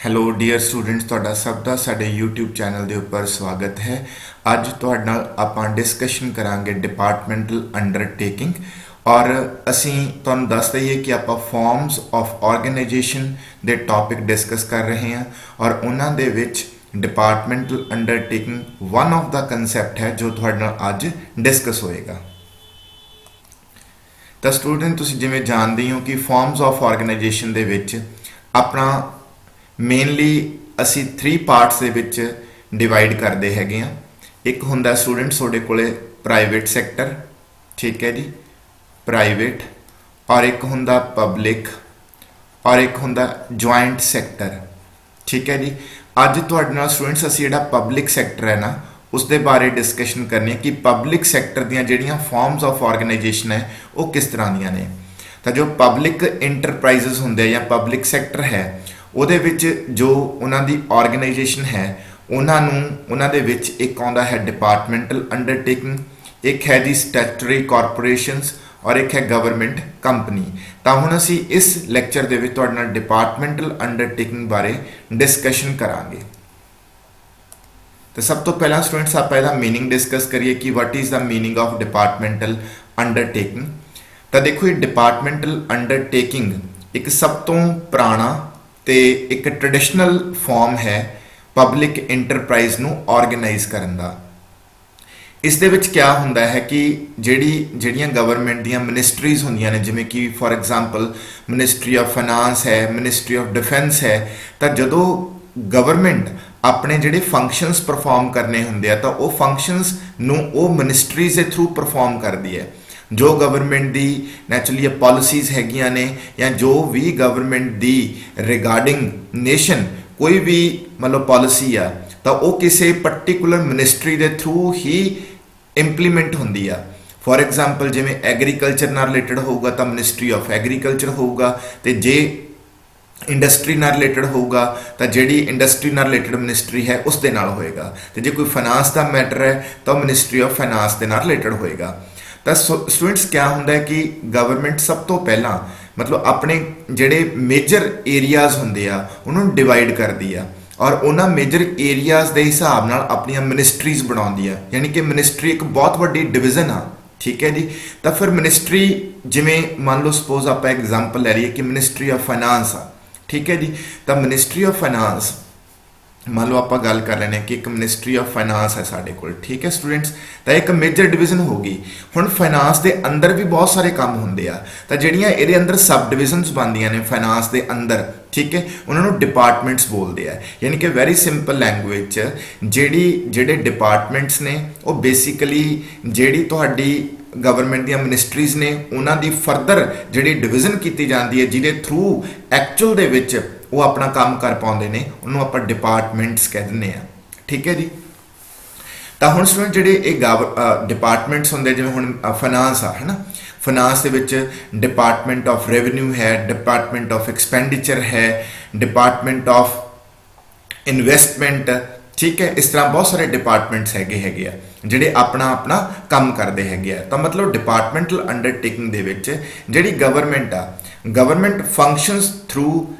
Hello dear students, ਤੁਹਾਡਾ ਸਭ ਦਾ ਸਾਡੇ YouTube ਚੈਨਲ ਦੇ ਉੱਪਰ ਸਵਾਗਤ ਹੈ। ਅੱਜ ਤੁਹਾਡੇ ਨਾਲ ਆਪਾਂ ਡਿਸਕਸ਼ਨ ਕਰਾਂਗੇ ਡਿਪਾਰਟਮੈਂਟਲ ਅੰਡਰਟੇਕਿੰਗ ਔਰ ਅਸੀਂ ਤੁਹਾਨੂੰ ਦੱਸ ਦਈਏ ਕਿ ਆਪਾਂ ਫਾਰਮਸ ਆਫ ਆਰਗੇਨਾਈਜੇਸ਼ਨ ਦੇ ਟੌਪਿਕ ਡਿਸਕਸ ਕਰ ਰਹੇ ਹਾਂ ਔਰ ਉਹਨਾਂ ਦੇ ਵਿੱਚ departmental undertaking one of the concept ਹੈ ਜੋ ਤੁਹਾਡੇ ਨਾਲ ਅੱਜ ਡਿਸਕਸ ਹੋਏਗਾ। ਤਾਂ ਸਟੂਡੈਂਟ, ਤੁਸੀਂ ਜਿਵੇਂ ਜਾਣਦੇ ਹੋ ਕਿ ਫਾਰਮਸ ਆਫ ਆਰਗੇਨਾਈਜੇਸ਼ਨ ਦੇ ਵਿੱਚ ਆਪਣਾ ਮੇਨਲੀ ਅਸੀਂ 3 ਪਾਰਟਸ ਦੇ ਵਿੱਚ ਡਿਵਾਈਡ ਕਰਦੇ ਹੈਗੇ ਆ। ਇੱਕ ਹੁੰਦਾ ਸਟੂਡੈਂਟਸ ਤੁਹਾਡੇ ਕੋਲੇ ਪ੍ਰਾਈਵੇਟ ਸੈਕਟਰ, ਠੀਕ ਹੈ ਜੀ, ਪ੍ਰਾਈਵੇਟ, ਔਰ ਇੱਕ ਹੁੰਦਾ ਪਬਲਿਕ ਔਰ ਇੱਕ ਹੁੰਦਾ ਜੁਆਇੰਟ ਸੈਕਟਰ, ਠੀਕ ਹੈ ਜੀ। ਅੱਜ ਤੁਹਾਡੇ ਨਾਲ ਸਟੂਡੈਂਟਸ ਅਸੀਂ ਜਿਹੜਾ ਪਬਲਿਕ ਸੈਕਟਰ ਹੈ ਨਾ ਉਸ ਦੇ ਬਾਰੇ ਡਿਸਕਸ਼ਨ ਕਰਨੀ ਹੈ ਕਿ ਪਬਲਿਕ ਸੈਕਟਰ ਦੀਆਂ ਜਿਹੜੀਆਂ ਫਾਰਮਸ ਆਫ ਆਰਗੇਨਾਈਜੇਸ਼ਨ ਹੈ ਉਹ ਕਿਸ ਤਰ੍ਹਾਂ ਦੀਆਂ ਨੇ। ਤਾਂ ਜੋ ਪਬਲਿਕ ਇੰਟਰਪ੍ਰਾਈਜ਼ਸ ਹੁੰਦੇ ਜਾਂ ਪਬਲਿਕ ਸੈਕਟਰ ਹੈ ਉਹਦੇ ਵਿੱਚ ਜੋ ਉਹਨਾਂ ਦੀ ਆਰਗੇਨਾਈਜੇਸ਼ਨ ਹੈ ਉਹਨਾਂ ਦੇ ਵਿੱਚ ਇੱਕ ਆਉਂਦਾ ਹੈ ਡਿਪਾਰਟਮੈਂਟਲ ਅੰਡਰਟੇਕਿੰਗ, ਇੱਕ ਹੈ ਜੀ ਸਟੈਚੂਟਰੀ ਕਾਰਪੋਰੇਸ਼ਨਸ ਔਰ ਇੱਕ ਹੈ ਗਵਰਨਮੈਂਟ ਕੰਪਨੀ। ਤਾਂ ਹੁਣ ਅਸੀਂ ਇਸ ਲੈਕਚਰ ਦੇ ਵਿੱਚ ਤੁਹਾਡੇ ਨਾਲ ਡਿਪਾਰਟਮੈਂਟਲ ਅੰਡਰਟੇਕਿੰਗ ਬਾਰੇ ਡਿਸਕਸ਼ਨ ਕਰਾਂਗੇ। ਤਾਂ ਸਭ ਤੋਂ ਪਹਿਲਾਂ ਸਟੂਡੈਂਟਸ ਆਪਾਂ ਇਹਦਾ ਮੀਨਿੰਗ ਡਿਸਕਸ ਕਰੀਏ ਕਿ what is the meaning of departmental undertaking. ਤਾਂ ਦੇਖੋ, ਇਹ ਡਿਪਾਰਟਮੈਂਟਲ ਅੰਡਰਟੇਕਿੰਗ ਇੱਕ ਸਭ ਤੋਂ ਪੁਰਾਣਾ ਤੇ ਇੱਕ ਟ੍ਰੈਡੀਸ਼ਨਲ ਫਾਰਮ ਹੈ ਪਬਲਿਕ ਇੰਟਰਪ੍ਰਾਈਜ਼ ਨੂੰ ਆਰਗੇਨਾਈਜ਼ ਕਰਨ ਦਾ। ਇਸ ਦੇ ਵਿੱਚ ਕਿਆ ਹੁੰਦਾ ਹੈ ਕਿ ਜਿਹੜੀਆਂ ਗਵਰਨਮੈਂਟ ਦੀਆਂ ਮਿਨਿਸਟਰੀਜ਼ ਹੁੰਦੀਆਂ ਨੇ, ਜਿਵੇਂ ਕਿ for example ministry of finance ਹੈ, ਮਿਨਿਸਟਰੀ ਆਫ ਡਿਫੈਂਸ ਹੈ, ਤਾਂ ਜਦੋਂ ਗਵਰਨਮੈਂਟ ਆਪਣੇ ਜਿਹੜੇ ਫੰਕਸ਼ਨਸ ਪਰਫਾਰਮ ਕਰਨੇ ਹੁੰਦੇ ਆ ਤਾਂ ਉਹ ਫੰਕਸ਼ਨਸ ਨੂੰ ਉਹ ਮਿਨਿਸਟਰੀਜ਼ ਦੇ ਥਰੂ ਪਰਫਾਰਮ ਕਰਦੀ ਹੈ। ਜੋ ਗਵਰਨਮੈਂਟ ਦੀ ਨੈਚੁਰਲੀ ਪਾਲਿਸੀਜ਼ ਹੈਗੀਆਂ ਨੇ ਜਾਂ ਜੋ ਵੀ ਗਵਰਨਮੈਂਟ ਦੀ ਰਿਗਾਰਡਿੰਗ ਨੇਸ਼ਨ ਕੋਈ ਵੀ ਮਤਲਬ ਪਾਲਿਸੀ ਆ ਤਾਂ ਉਹ ਕਿਸੇ ਪਰਟੀਕੂਲਰ ਮਿਨਿਸਟਰੀ ਦੇ ਥਰੂ ਹੀ ਇੰਪਲੀਮੈਂਟ ਹੁੰਦੀ ਆ। ਫੋਰ ਐਗਜ਼ਾਮਪਲ ਜਿਵੇਂ ਐਗਰੀਕਲਚਰ ਨਾਲ ਰਿਲੇਟਡ ਹੋਊਗਾ ਤਾਂ ਮਿਨਿਸਟਰੀ ਆਫ ਐਗਰੀਕਲਚਰ ਹੋਊਗਾ, ਤੇ ਜੇ ਇੰਡਸਟਰੀ ਨਾਲ ਰਿਲੇਟਡ ਹੋਊਗਾ ਤਾਂ ਜਿਹੜੀ ਇੰਡਸਟਰੀ ਨਾਲ ਰਿਲੇਟਡ ਮਿਨਿਸਟਰੀ ਹੈ ਉਸ ਦੇ ਨਾਲ ਹੋਏਗਾ, ਤੇ ਜੇ ਕੋਈ ਫਾਈਨਾਂਸ ਦਾ ਮੈਟਰ ਹੈ ਤਾਂ ਮਿਨਿਸਟਰੀ ਆਫ ਫਾਈਨਾਂਸ ਦੇ ਨਾਲ ਰਿਲੇਟਡ ਹੋਏਗਾ। ਤਾਂ ਸਟੂਡੈਂਟਸ ਕਿਆ ਹੁੰਦਾ ਕਿ ਗਵਰਨਮੈਂਟ ਸਭ ਤੋਂ ਪਹਿਲਾਂ ਮਤਲਬ ਆਪਣੇ ਜਿਹੜੇ ਮੇਜਰ ਏਰੀਆਜ਼ ਹੁੰਦੇ ਆ ਉਹਨੂੰ ਡਿਵਾਈਡ ਕਰਦੀ ਆ ਔਰ ਉਹਨਾਂ ਮੇਜਰ ਏਰੀਆਜ਼ ਦੇ ਹਿਸਾਬ ਨਾਲ ਆਪਣੀਆਂ ਮਿਨਿਸਟਰੀਜ਼ ਬਣਾਉਂਦੀ ਆ, ਯਾਨੀ ਕਿ ਮਿਨਿਸਟਰੀ ਇੱਕ ਬਹੁਤ ਵੱਡੀ ਡਿਵੀਜ਼ਨ ਆ, ਠੀਕ ਹੈ ਜੀ। ਤਾਂ ਫਿਰ ਮਿਨਿਸਟਰੀ ਜਿਵੇਂ ਮੰਨ ਲਓ ਸਪੋਜ਼ ਆਪਾਂ ਐਗਜ਼ਾਮਪਲ ਲੈ ਲਈਏ ਕਿ ਮਿਨਿਸਟਰੀ ਆਫ ਫਾਈਨਾਂਸ ਆ, ਠੀਕ ਹੈ ਜੀ। ਤਾਂ ਮਿਨਿਸਟਰੀ ਆਫ ਫਾਈਨਾਂਸ ਮੰਨ ਲਓ ਆਪਾਂ ਗੱਲ ਕਰ ਲੈਂਦੇ ਹਾਂ ਕਿ ਇੱਕ ਮਿਨਿਸਟਰੀ ਆਫ ਫਾਈਨਾਂਸ ਹੈ ਸਾਡੇ ਕੋਲ, ਠੀਕ ਹੈ ਸਟੂਡੈਂਟਸ। ਤਾਂ ਇੱਕ ਮੇਜਰ ਡਿਵੀਜ਼ਨ ਹੋ ਗਈ। ਹੁਣ ਫਾਈਨਾਂਸ ਦੇ ਅੰਦਰ ਵੀ ਬਹੁਤ ਸਾਰੇ ਕੰਮ ਹੁੰਦੇ ਆ, ਤਾਂ ਜਿਹੜੀਆਂ ਇਹਦੇ ਅੰਦਰ ਸਬ ਡਿਵੀਜ਼ਨਸ ਬਣਦੀਆਂ ਨੇ ਫਾਈਨਾਂਸ ਦੇ ਅੰਦਰ, ਠੀਕ ਹੈ, ਉਹਨਾਂ ਨੂੰ ਡਿਪਾਰਟਮੈਂਟਸ ਬੋਲਦੇ ਆ। ਯਾਨੀ ਕਿ ਵੈਰੀ ਸਿੰਪਲ ਲੈਂਗੁਏਜ 'ਚ ਜਿਹੜੇ ਡਿਪਾਰਟਮੈਂਟਸ ਨੇ ਉਹ ਬੇਸਿਕਲੀ ਜਿਹੜੀ ਤੁਹਾਡੀ ਗਵਰਨਮੈਂਟ ਦੀਆਂ ਮਿਨਿਸਟਰੀਜ਼ ਨੇ ਉਹਨਾਂ ਦੀ ਫਰਦਰ ਜਿਹੜੀ ਡਿਵੀਜ਼ਨ ਕੀਤੀ ਜਾਂਦੀ ਹੈ ਜਿਹਦੇ ਥਰੂ ਐਕਚੁਅਲ ਦੇ ਵਿੱਚ ਉਹ ਆਪਣਾ ਕੰਮ ਕਰ ਪਾਉਂਦੇ ਨੇ, ਉਹਨੂੰ ਆਪਾਂ ਡਿਪਾਰਟਮੈਂਟਸ ਕਹਿ ਦਿੰਦੇ ਆ, ਠੀਕ ਹੈ ਜੀ। ਤਾਂ ਹੁਣ ਸਟੂਡੈਂਟ ਜਿਹੜੇ ਇਹ ਡਿਪਾਰਟਮੈਂਟਸ ਹੁੰਦੇ, ਜਿਵੇਂ ਹੁਣ ਫਾਈਨਾਂਸ ਆ, ਹੈ ਨਾ, ਫਾਈਨਾਂਸ ਦੇ ਵਿੱਚ ਡਿਪਾਰਟਮੈਂਟ ਆਫ ਰੈਵਨਿਊ ਹੈ, ਡਿਪਾਰਟਮੈਂਟ ਆਫ ਐਕਸਪੈਂਡੀਚਰ ਹੈ, ਡਿਪਾਰਟਮੈਂਟ ਆਫ ਇਨਵੈਸਟਮੈਂਟ, ਠੀਕ ਹੈ। ਇਸ ਤਰ੍ਹਾਂ ਬਹੁਤ ਸਾਰੇ ਡਿਪਾਰਟਮੈਂਟਸ ਹੈਗੇ ਆ ਜਿਹੜੇ ਆਪਣਾ ਕੰਮ ਕਰਦੇ ਹੈਗੇ ਆ। ਤਾਂ ਮਤਲਬ ਡਿਪਾਰਟਮੈਂਟਲ ਅੰਡਰਟੇਕਿੰਗ ਦੇ ਵਿੱਚ ਜਿਹੜੀ ਗਵਰਨਮੈਂਟ ਆ, government functions through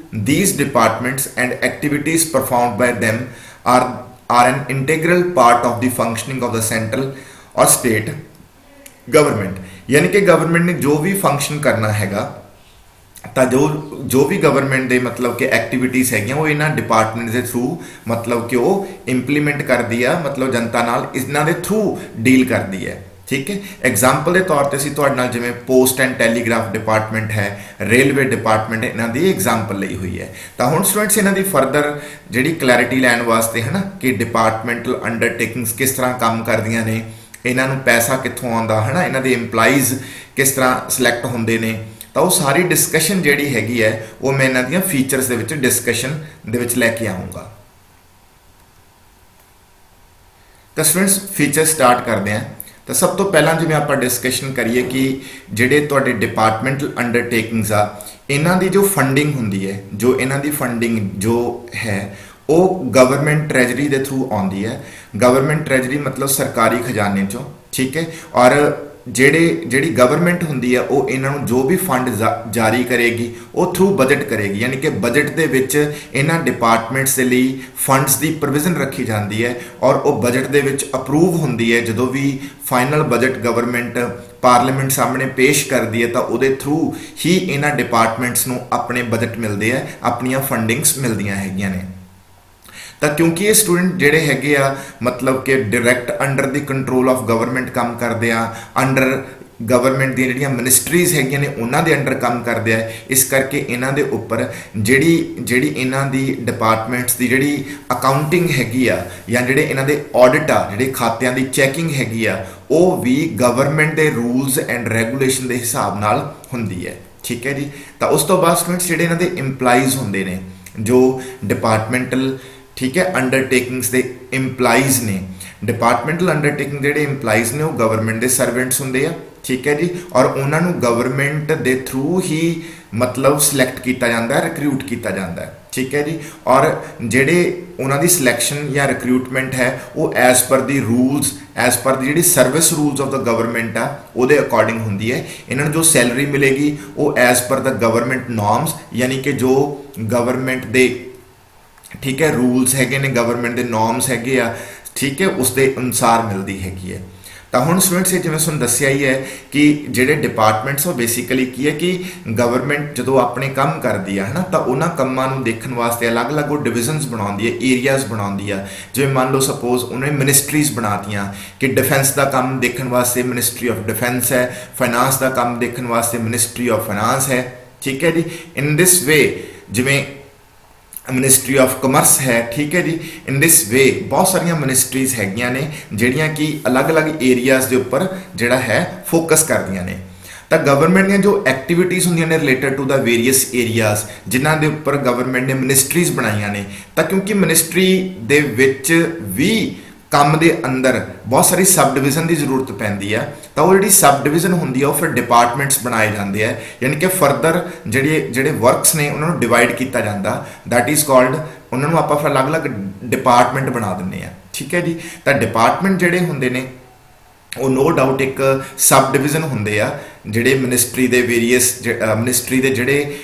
these departments and activities performed by them are an integral part of the functioning of the central or state government। यानी कि गवर्नमेंट ने जो भी फंक्शन करना हैगा ਤਾਂ ਜੋ ਵੀ ਗਵਰਨਮੈਂਟ ਦੇ ਮਤਲਬ ਕਿ ਐਕਟੀਵਿਟੀਜ਼ ਹੈਗੀਆਂ ਉਹ ਇਹਨਾਂ ਡਿਪਾਰਟਮੈਂਟ ਦੇ ਥਰੂ ਮਤਲਬ ਕਿ ਉਹ ਇੰਪਲੀਮੈਂਟ ਕਰਦੀ ਆ, ਮਤਲਬ ਜਨਤਾ ਨਾਲ ਇਹਨਾਂ ਦੇ ਥਰੂ ਡੀਲ ਕਰਦੀ ਹੈ, ਠੀਕ ਹੈ। ਐਗਜ਼ਾਮਪਲ ਦੇ ਤੌਰ ਤੇ ਅਸੀਂ ਤੁਹਾਡੇ ਨਾਲ ਜਿਵੇਂ ਪੋਸਟ ਐਂਡ ਟੈਲੀਗ੍ਰਾਫ ਡਿਪਾਰਟਮੈਂਟ ਹੈ, ਰੇਲਵੇ ਡਿਪਾਰਟਮੈਂਟ, ਇਹਨਾਂ ਦੀ ਐਗਜ਼ਾਮਪਲ ਲਈ ਹੋਈ ਹੈ। ਤਾਂ ਹੁਣ ਸਟੂਡੈਂਟਸ ਇਹਨਾਂ ਦੀ ਫਰਦਰ ਜਿਹੜੀ ਕਲੈਰਿਟੀ ਲੈਣ ਵਾਸਤੇ ਹੈ ਨਾ ਕਿ ਡਿਪਾਰਟਮੈਂਟਲ ਅੰਡਰਟੇਕਿੰਗਸ ਕਿਸ ਤਰ੍ਹਾਂ ਕੰਮ ਕਰਦੀਆਂ ਨੇ, ਇਹਨਾਂ ਨੂੰ ਪੈਸਾ ਕਿੱਥੋਂ ਆਉਂਦਾ, ਹੈ ਨਾ, ਇਹਨਾਂ ਦੇ EMPLOYEES ਕਿਸ ਤਰ੍ਹਾਂ ਸਿਲੈਕਟ ਹੁੰਦੇ ਨੇ, ਤਾਂ ਉਹ ਸਾਰੀ ਡਿਸਕਸ਼ਨ ਜਿਹੜੀ ਹੈਗੀ ਹੈ ਉਹ ਮੈਂ ਇਹਨਾਂ ਦੀਆਂ ਫੀਚਰਸ ਦੇ ਵਿੱਚ ਡਿਸਕਸ਼ਨ ਦੇ ਵਿੱਚ ਲੈ ਕੇ ਆਊਂਗਾ। ਤਾਂ ਸਟੂਡੈਂਟਸ ਫੀਚਰ ਸਟਾਰਟ ਕਰਦੇ ਹਾਂ। ਤਾਂ ਸਭ ਤੋਂ ਪਹਿਲਾਂ ਜਿਵੇਂ ਆਪਾਂ ਡਿਸਕਸ਼ਨ ਕਰੀਏ ਕਿ ਜਿਹੜੇ ਤੁਹਾਡੇ ਡਿਪਾਰਟਮੈਂਟਲ ਅੰਡਰਟੇਕਿੰਗਸ ਆ ਇਹਨਾਂ ਦੀ ਜੋ ਫੰਡਿੰਗ ਹੁੰਦੀ ਹੈ, ਜੋ ਇਹਨਾਂ ਦੀ ਫੰਡਿੰਗ ਜੋ ਹੈ ਉਹ ਗਵਰਨਮੈਂਟ ਟ੍ਰੈਜਰੀ ਦੇ ਥਰੂ ਆਉਂਦੀ ਹੈ। ਗਵਰਨਮੈਂਟ ਟ੍ਰੈਜਰੀ ਮਤਲਬ ਸਰਕਾਰੀ ਖਜ਼ਾਨੇ 'ਚੋਂ, ਠੀਕ ਹੈ। ਔਰ ਜਿਹੜੀ ਗਵਰਨਮੈਂਟ ਹੁੰਦੀ ਹੈ ਉਹ ਇਹਨਾਂ ਨੂੰ ਜੋ ਵੀ ਫੰਡ ਜਾਰੀ ਕਰੇਗੀ ਉਹ ਥਰੂ ਬਜਟ ਕਰੇਗੀ, ਯਾਨੀ ਕਿ ਬਜਟ ਦੇ ਵਿੱਚ ਇਹਨਾਂ ਡਿਪਾਰਟਮੈਂਟਸ ਦੇ ਲਈ ਫੰਡਸ ਦੀ ਪ੍ਰੋਵੀਜ਼ਨ ਰੱਖੀ ਜਾਂਦੀ ਹੈ ਔਰ ਉਹ ਬਜਟ ਦੇ ਵਿੱਚ ਅਪਰੂਵ ਹੁੰਦੀ ਹੈ। ਜਦੋਂ ਵੀ ਫਾਈਨਲ ਬਜਟ ਗਵਰਨਮੈਂਟ ਪਾਰਲੀਮੈਂਟ ਸਾਹਮਣੇ ਪੇਸ਼ ਕਰਦੀ ਹੈ ਤਾਂ ਉਹਦੇ ਥਰੂ ਹੀ ਇਹਨਾਂ ਡਿਪਾਰਟਮੈਂਟਸ ਨੂੰ ਆਪਣੇ ਬਜਟ ਮਿਲਦੇ ਆ, ਆਪਣੀਆਂ ਫੰਡਿੰਗਸ ਮਿਲਦੀਆਂ ਹੈਗੀਆਂ ਨੇ। ਤਾਂ ਕਿਉਂਕਿ ਇਹ ਸਟੂਡੈਂਟ ਜਿਹੜੇ ਹੈਗੇ ਆ ਮਤਲਬ ਕਿ direct under the control of government ਕੰਮ ਕਰਦੇ ਆ, ਅੰਡਰ ਗਵਰਨਮੈਂਟ ਦੀਆਂ ਜਿਹੜੀਆਂ ਮਿਨਿਸਟਰੀਜ਼ ਹੈਗੀਆਂ ਨੇ ਉਹਨਾਂ ਦੇ ਅੰਡਰ ਕੰਮ ਕਰਦੇ ਆ, ਇਸ ਕਰਕੇ ਇਹਨਾਂ ਦੇ ਉੱਪਰ ਜਿਹੜੀ ਇਹਨਾਂ ਦੀ ਡਿਪਾਰਟਮੈਂਟਸ ਦੀ ਜਿਹੜੀ ਅਕਾਊਂਟਿੰਗ ਹੈਗੀ ਆ ਜਾਂ ਜਿਹੜੇ ਇਹਨਾਂ ਦੇ ਆਡਿਟ ਆ, ਜਿਹੜੇ ਖਾਤਿਆਂ ਦੀ ਚੈਕਿੰਗ ਹੈਗੀ ਆ, ਉਹ ਵੀ ਗਵਰਨਮੈਂਟ ਦੇ ਰੂਲਸ ਐਂਡ ਰੈਗੂਲੇਸ਼ਨ ਦੇ ਹਿਸਾਬ ਨਾਲ ਹੁੰਦੀ ਹੈ। ਠੀਕ ਹੈ ਜੀ। ਤਾਂ ਉਸ ਤੋਂ ਬਾਅਦ ਸਟੂਡੈਂਟਸ ਜਿਹੜੇ ਇਹਨਾਂ ਦੇ ਇੰਪਲਾਈਜ਼ ਹੁੰਦੇ ਨੇ ਜੋ ਡਿਪਾਰਟਮੈਂਟਲ ਠੀਕ ਹੈ ਅੰਡਰਟੇਕਿੰਗਸ ਦੇ ਇੰਪਲਾਈਜ਼ ਨੇ, ਡਿਪਾਰਟਮੈਂਟਲ ਅੰਡਰਟੇਕਿੰਗ ਜਿਹੜੇ ਇੰਪਲਾਈਜ਼ ਨੇ ਉਹ ਗਵਰਨਮੈਂਟ ਦੇ ਸਰਵੈਂਟਸ ਹੁੰਦੇ ਆ। ਠੀਕ ਹੈ ਜੀ। ਔਰ ਉਹਨਾਂ ਨੂੰ ਗਵਰਨਮੈਂਟ ਦੇ ਥਰੂ ਹੀ ਮਤਲਬ ਸਿਲੈਕਟ ਕੀਤਾ ਜਾਂਦਾ, ਰਿਕਰੂਟ ਕੀਤਾ ਜਾਂਦਾ। ਠੀਕ ਹੈ ਜੀ। ਔਰ ਜਿਹੜੇ ਉਹਨਾਂ ਦੀ ਸਿਲੈਕਸ਼ਨ ਜਾਂ ਰਿਕਰੂਟਮੈਂਟ ਹੈ ਉਹ ਐਜ਼ ਪਰ ਦੀ ਰੂਲਸ, ਐਜ਼ ਪਰ ਦੀ ਜਿਹੜੀ service rules of the government ਆ ਉਹਦੇ ਅਕੋਰਡਿੰਗ ਹੁੰਦੀ ਹੈ। ਇਹਨਾਂ ਨੂੰ ਜੋ ਸੈਲਰੀ ਮਿਲੇਗੀ ਉਹ ਐਜ਼ ਪਰ ਦਾ ਗਵਰਨਮੈਂਟ ਨੋਰਮਸ, ਯਾਨੀ ਕਿ ਜੋ ਗਵਰਨਮੈਂਟ ਦੇ ਠੀਕ ਹੈ ਰੂਲਸ ਹੈਗੇ ਨੇ, ਗਵਰਨਮੈਂਟ ਦੇ ਨੋਰਮਸ ਹੈਗੇ ਆ, ਠੀਕ ਹੈ, ਉਸ ਦੇ ਅਨੁਸਾਰ ਮਿਲਦੀ ਹੈਗੀ ਹੈ। ਤਾਂ ਹੁਣ ਸਟੂਡੈਂਟਸ ਇਹ ਜਿਵੇਂ ਤੁਹਾਨੂੰ ਦੱਸਿਆ ਹੀ ਹੈ ਕਿ ਜਿਹੜੇ ਡਿਪਾਰਟਮੈਂਟਸ ਉਹ ਬੇਸਿਕਲੀ ਕੀ ਹੈ ਕਿ ਗਵਰਨਮੈਂਟ ਜਦੋਂ ਆਪਣੇ ਕੰਮ ਕਰਦੀ ਆ ਹੈ ਨਾ ਤਾਂ ਉਹਨਾਂ ਕੰਮਾਂ ਨੂੰ ਦੇਖਣ ਵਾਸਤੇ ਅਲੱਗ-ਅਲੱਗ ਉਹ ਡਿਵੀਜ਼ਨਸ ਬਣਾਉਂਦੀ ਹੈ, ਏਰੀਆਜ਼ ਬਣਾਉਂਦੀ ਆ। ਜਿਵੇਂ ਮੰਨ ਲਓ ਸਪੋਜ਼ ਉਹਨੇ ਮਿਨਿਸਟਰੀਜ਼ ਬਣਾਤੀਆਂ ਕਿ ਡਿਫੈਂਸ ਦਾ ਕੰਮ ਦੇਖਣ ਵਾਸਤੇ ਮਿਨਿਸਟਰੀ ਆਫ ਡਿਫੈਂਸ ਹੈ, ਫਾਈਨਾਂਸ ਦਾ ਕੰਮ ਦੇਖਣ ਵਾਸਤੇ ਮਿਨਿਸਟਰੀ ਆਫ ਫਾਈਨਾਂਸ ਹੈ। ਠੀਕ ਹੈ ਜੀ। ਇਨ ਦਿਸ ਵੇ ਜਿਵੇਂ ਮਿਨਿਸਟਰੀ ਆਫ ਕਮਰਸ ਹੈ। ਠੀਕ ਹੈ ਜੀ। ਇਨ ਦਿਸ ਵੇ ਬਹੁਤ ਸਾਰੀਆਂ ਮਿਨਿਸਟਰੀਜ਼ ਹੈਗੀਆਂ ਨੇ ਜਿਹੜੀਆਂ ਕਿ ਅਲੱਗ-ਅਲੱਗ ਏਰੀਆਜ਼ ਦੇ ਉੱਪਰ ਜਿਹੜਾ ਹੈ ਫੋਕਸ ਕਰਦੀਆਂ ਨੇ। ਤਾਂ ਗਵਰਨਮੈਂਟ ਦੀਆਂ ਜੋ ਐਕਟੀਵਿਟੀਜ਼ ਹੁੰਦੀਆਂ ਨੇ related to the various areas ਜਿਨ੍ਹਾਂ ਦੇ ਉੱਪਰ ਗਵਰਨਮੈਂਟ ਨੇ ਮਿਨਿਸਟਰੀਜ਼ ਬਣਾਈਆਂ ਨੇ, ਤਾਂ ਕਿਉਂਕਿ ਮਿਨਿਸਟਰੀ ਦੇ ਵਿੱਚ ਵੀ ਕੰਮ ਦੇ ਅੰਦਰ ਬਹੁਤ ਸਾਰੀ ਸਬ ਡਿਵੀਜ਼ਨ ਦੀ ਜ਼ਰੂਰਤ ਪੈਂਦੀ ਆ, ਤਾਂ ਉਹ ਜਿਹੜੀ ਸਬ ਡਿਵੀਜ਼ਨ ਹੁੰਦੀ ਆ ਉਹ ਫਿਰ ਡਿਪਾਰਟਮੈਂਟਸ ਬਣਾਏ ਜਾਂਦੇ ਆ, ਯਾਨੀ ਕਿ ਫਰਦਰ ਜਿਹੜੇ ਵਰਕਸ ਨੇ ਉਹਨਾਂ ਨੂੰ ਡਿਵਾਈਡ ਕੀਤਾ ਜਾਂਦਾ। ਦੈਟ ਇਜ਼ ਕਾਲਡ, ਉਹਨਾਂ ਨੂੰ ਆਪਾਂ ਫਿਰ ਅਲੱਗ-ਅਲੱਗ ਡਿਪਾਰਟਮੈਂਟ ਬਣਾ ਦਿੰਦੇ ਆ। ਠੀਕ ਹੈ ਜੀ। ਤਾਂ ਡਿਪਾਰਟਮੈਂਟ ਜਿਹੜੇ ਹੁੰਦੇ ਨੇ ਉਹ ਨੋ ਡਾਊਟ ਇੱਕ ਸਬ ਡਿਵੀਜ਼ਨ ਹੁੰਦੇ ਆ ਜਿਹੜੇ ਮਿਨਿਸਟਰੀ ਦੇ ਵੇਰੀਅਸ ਮਿਨਿਸਟਰੀ ਦੇ ਜਿਹੜੇ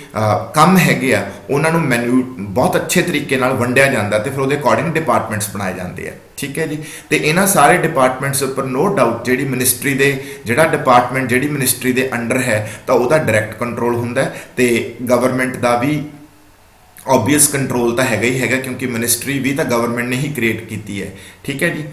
ਕੰਮ ਹੈਗੇ ਆ ਉਹਨਾਂ ਨੂੰ ਬਹੁਤ ਅੱਛੇ ਤਰੀਕੇ ਨਾਲ ਵੰਡਿਆ ਜਾਂਦਾ ਤੇ ਫਿਰ ਉਹਦੇ ਅਕੋਰਡਿੰਗ ਡਿਪਾਰਟਮੈਂਟਸ ਬਣਾਏ ਜਾਂਦੇ ਆ। ਠੀਕ ਹੈ ਜੀ। ਤੇ ਇਹਨਾਂ ਸਾਰੇ ਡਿਪਾਰਟਮੈਂਟਸ ਉੱਪਰ ਨੋ ਡਾਊਟ ਜਿਹੜੀ ਮਿਨਿਸਟਰੀ ਦੇ ਜਿਹੜਾ ਡਿਪਾਰਟਮੈਂਟ ਜਿਹੜੀ ਮਿਨਿਸਟਰੀ ਦੇ ਅੰਡਰ ਹੈ ਤਾਂ ਉਹਦਾ ਡਾਇਰੈਕਟ ਕੰਟਰੋਲ ਹੁੰਦਾ ਤੇ ਗਵਰਨਮੈਂਟ ਦਾ ਵੀ ਓਬਵੀਅਸ ਕੰਟਰੋਲ ਤਾਂ ਹੈਗਾ ਹੀ ਹੈਗਾ ਕਿਉਂਕਿ ਮਿਨਿਸਟਰੀ ਵੀ ਤਾਂ ਗਵਰਨਮੈਂਟ ਨੇ ਹੀ ਕ੍ਰੀਏਟ ਕੀਤੀ ਹੈ। ਠੀਕ ਹੈ ਜੀ।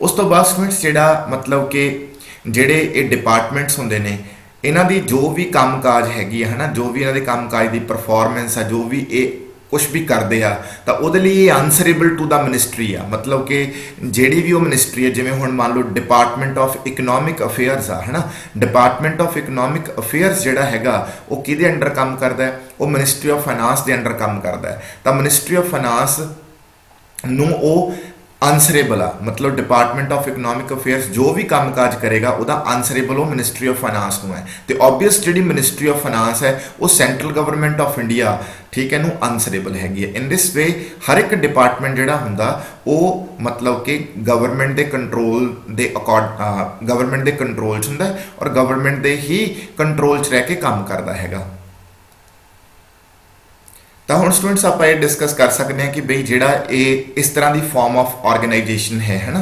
ਉਸ ਤੋਂ ਬਾਅਦ ਸਟੂਡੈਂਟਸ ਜਿਹੜਾ ਮਤਲਬ ਕਿ ਜਿਹੜੇ ਇਹ ਡਿਪਾਰਟਮੈਂਟਸ ਹੁੰਦੇ ਨੇ ਇਹਨਾਂ ਦੀ ਜੋ ਵੀ ਕੰਮਕਾਜ ਹੈਗੀ ਹੈ ਨਾ, ਜੋ ਵੀ ਇਹਨਾਂ ਦੇ ਕੰਮਕਾਜ ਦੀ ਪਰਫਾਰਮੈਂਸ ਆ, ਜੋ ਵੀ ਇਹ ਕੁਝ ਵੀ ਕਰਦੇ ਆ ਤਾਂ ਉਹਦੇ ਲਈ ਇਹ ਆਨਸਰੇਬਲ ਟੂ ਦਾ ਮਿਨਿਸਟਰੀ ਆ। ਮਤਲਬ ਕਿ ਜਿਹੜੀ ਵੀ ਉਹ ਮਿਨਿਸਟਰੀ ਹੈ, ਜਿਵੇਂ ਹੁਣ ਮੰਨ ਲਓ ਡਿਪਾਰਟਮੈਂਟ ਆਫ ਇਕਨੋਮਿਕ ਅਫੇਅਰਸ ਆ ਹੈ ਨਾ, ਡਿਪਾਰਟਮੈਂਟ ਆਫ ਇਕਨੋਮਿਕ ਅਫੇਅਰਸ ਜਿਹੜਾ ਹੈਗਾ ਉਹ ਕਿਹਦੇ ਅੰਡਰ ਕੰਮ ਕਰਦਾ ਹੈ? ਉਹ ਮਿਨਿਸਟਰੀ ਆਫ ਫਾਈਨਾਂਸ ਦੇ ਅੰਡਰ ਕੰਮ ਕਰਦਾ ਹੈ। ਤਾਂ ਮਿਨਿਸਟਰੀ ਆਫ ਫਾਈਨਾਂਸ ਨੂੰ ਉਹ ਆਨਸਰੇਬਲ ਆ, ਮਤਲਬ ਡਿਪਾਰਟਮੈਂਟ ਆਫ ਇਕਨੋਮਿਕ ਅਫੇਅਰਸ ਜੋ ਵੀ ਕੰਮਕਾਜ ਕਰੇਗਾ ਉਹਦਾ ਆਨਸਰੇਬਲ ਉਹ ਮਿਨਿਸਟਰੀ ਆਫ ਫਾਈਨਾਂਸ ਨੂੰ ਹੈ। ਤੇ ਓਬਵੀਅਸ ਜਿਹੜੀ ਮਿਨਿਸਟਰੀ ਆਫ ਫਾਈਨਾਂਸ ਹੈ ਉਹ ਸੈਂਟਰਲ ਗਵਰਨਮੈਂਟ ਆਫ ਇੰਡੀਆ ਠੀਕ ਹੈ ਨੂੰ ਆਨਸਰੇਬਲ ਹੈਗੀ ਹੈ। ਇਨ ਦਿਸ ਵੇ ਹਰ ਇੱਕ ਡਿਪਾਰਟਮੈਂਟ ਜਿਹੜਾ ਹੁੰਦਾ ਉਹ ਮਤਲਬ ਕਿ ਗਵਰਨਮੈਂਟ ਦੇ ਕੰਟਰੋਲ ਦੇ ਗਵਰਨਮੈਂਟ ਦੇ ਕੰਟਰੋਲ 'ਚ ਹੁੰਦਾ ਔਰ ਗਵਰਨਮੈਂਟ ਦੇ ਹੀ ਕੰਟਰੋਲ 'ਚ ਰਹਿ ਕੇ ਕੰਮ ਕਰਦਾ ਹੈਗਾ। ਤਾਂ ਹੁਣ ਸਟੂਡੈਂਟਸ ਆਪਾਂ ਇਹ ਡਿਸਕਸ ਕਰ ਸਕਦੇ ਹਾਂ ਕਿ ਬਈ ਜਿਹੜਾ ਇਹ ਇਸ ਤਰ੍ਹਾਂ ਦੀ ਫਾਰਮ ਆਫ ਆਰਗੇਨਾਈਜੇਸ਼ਨ ਹੈ ਨਾ,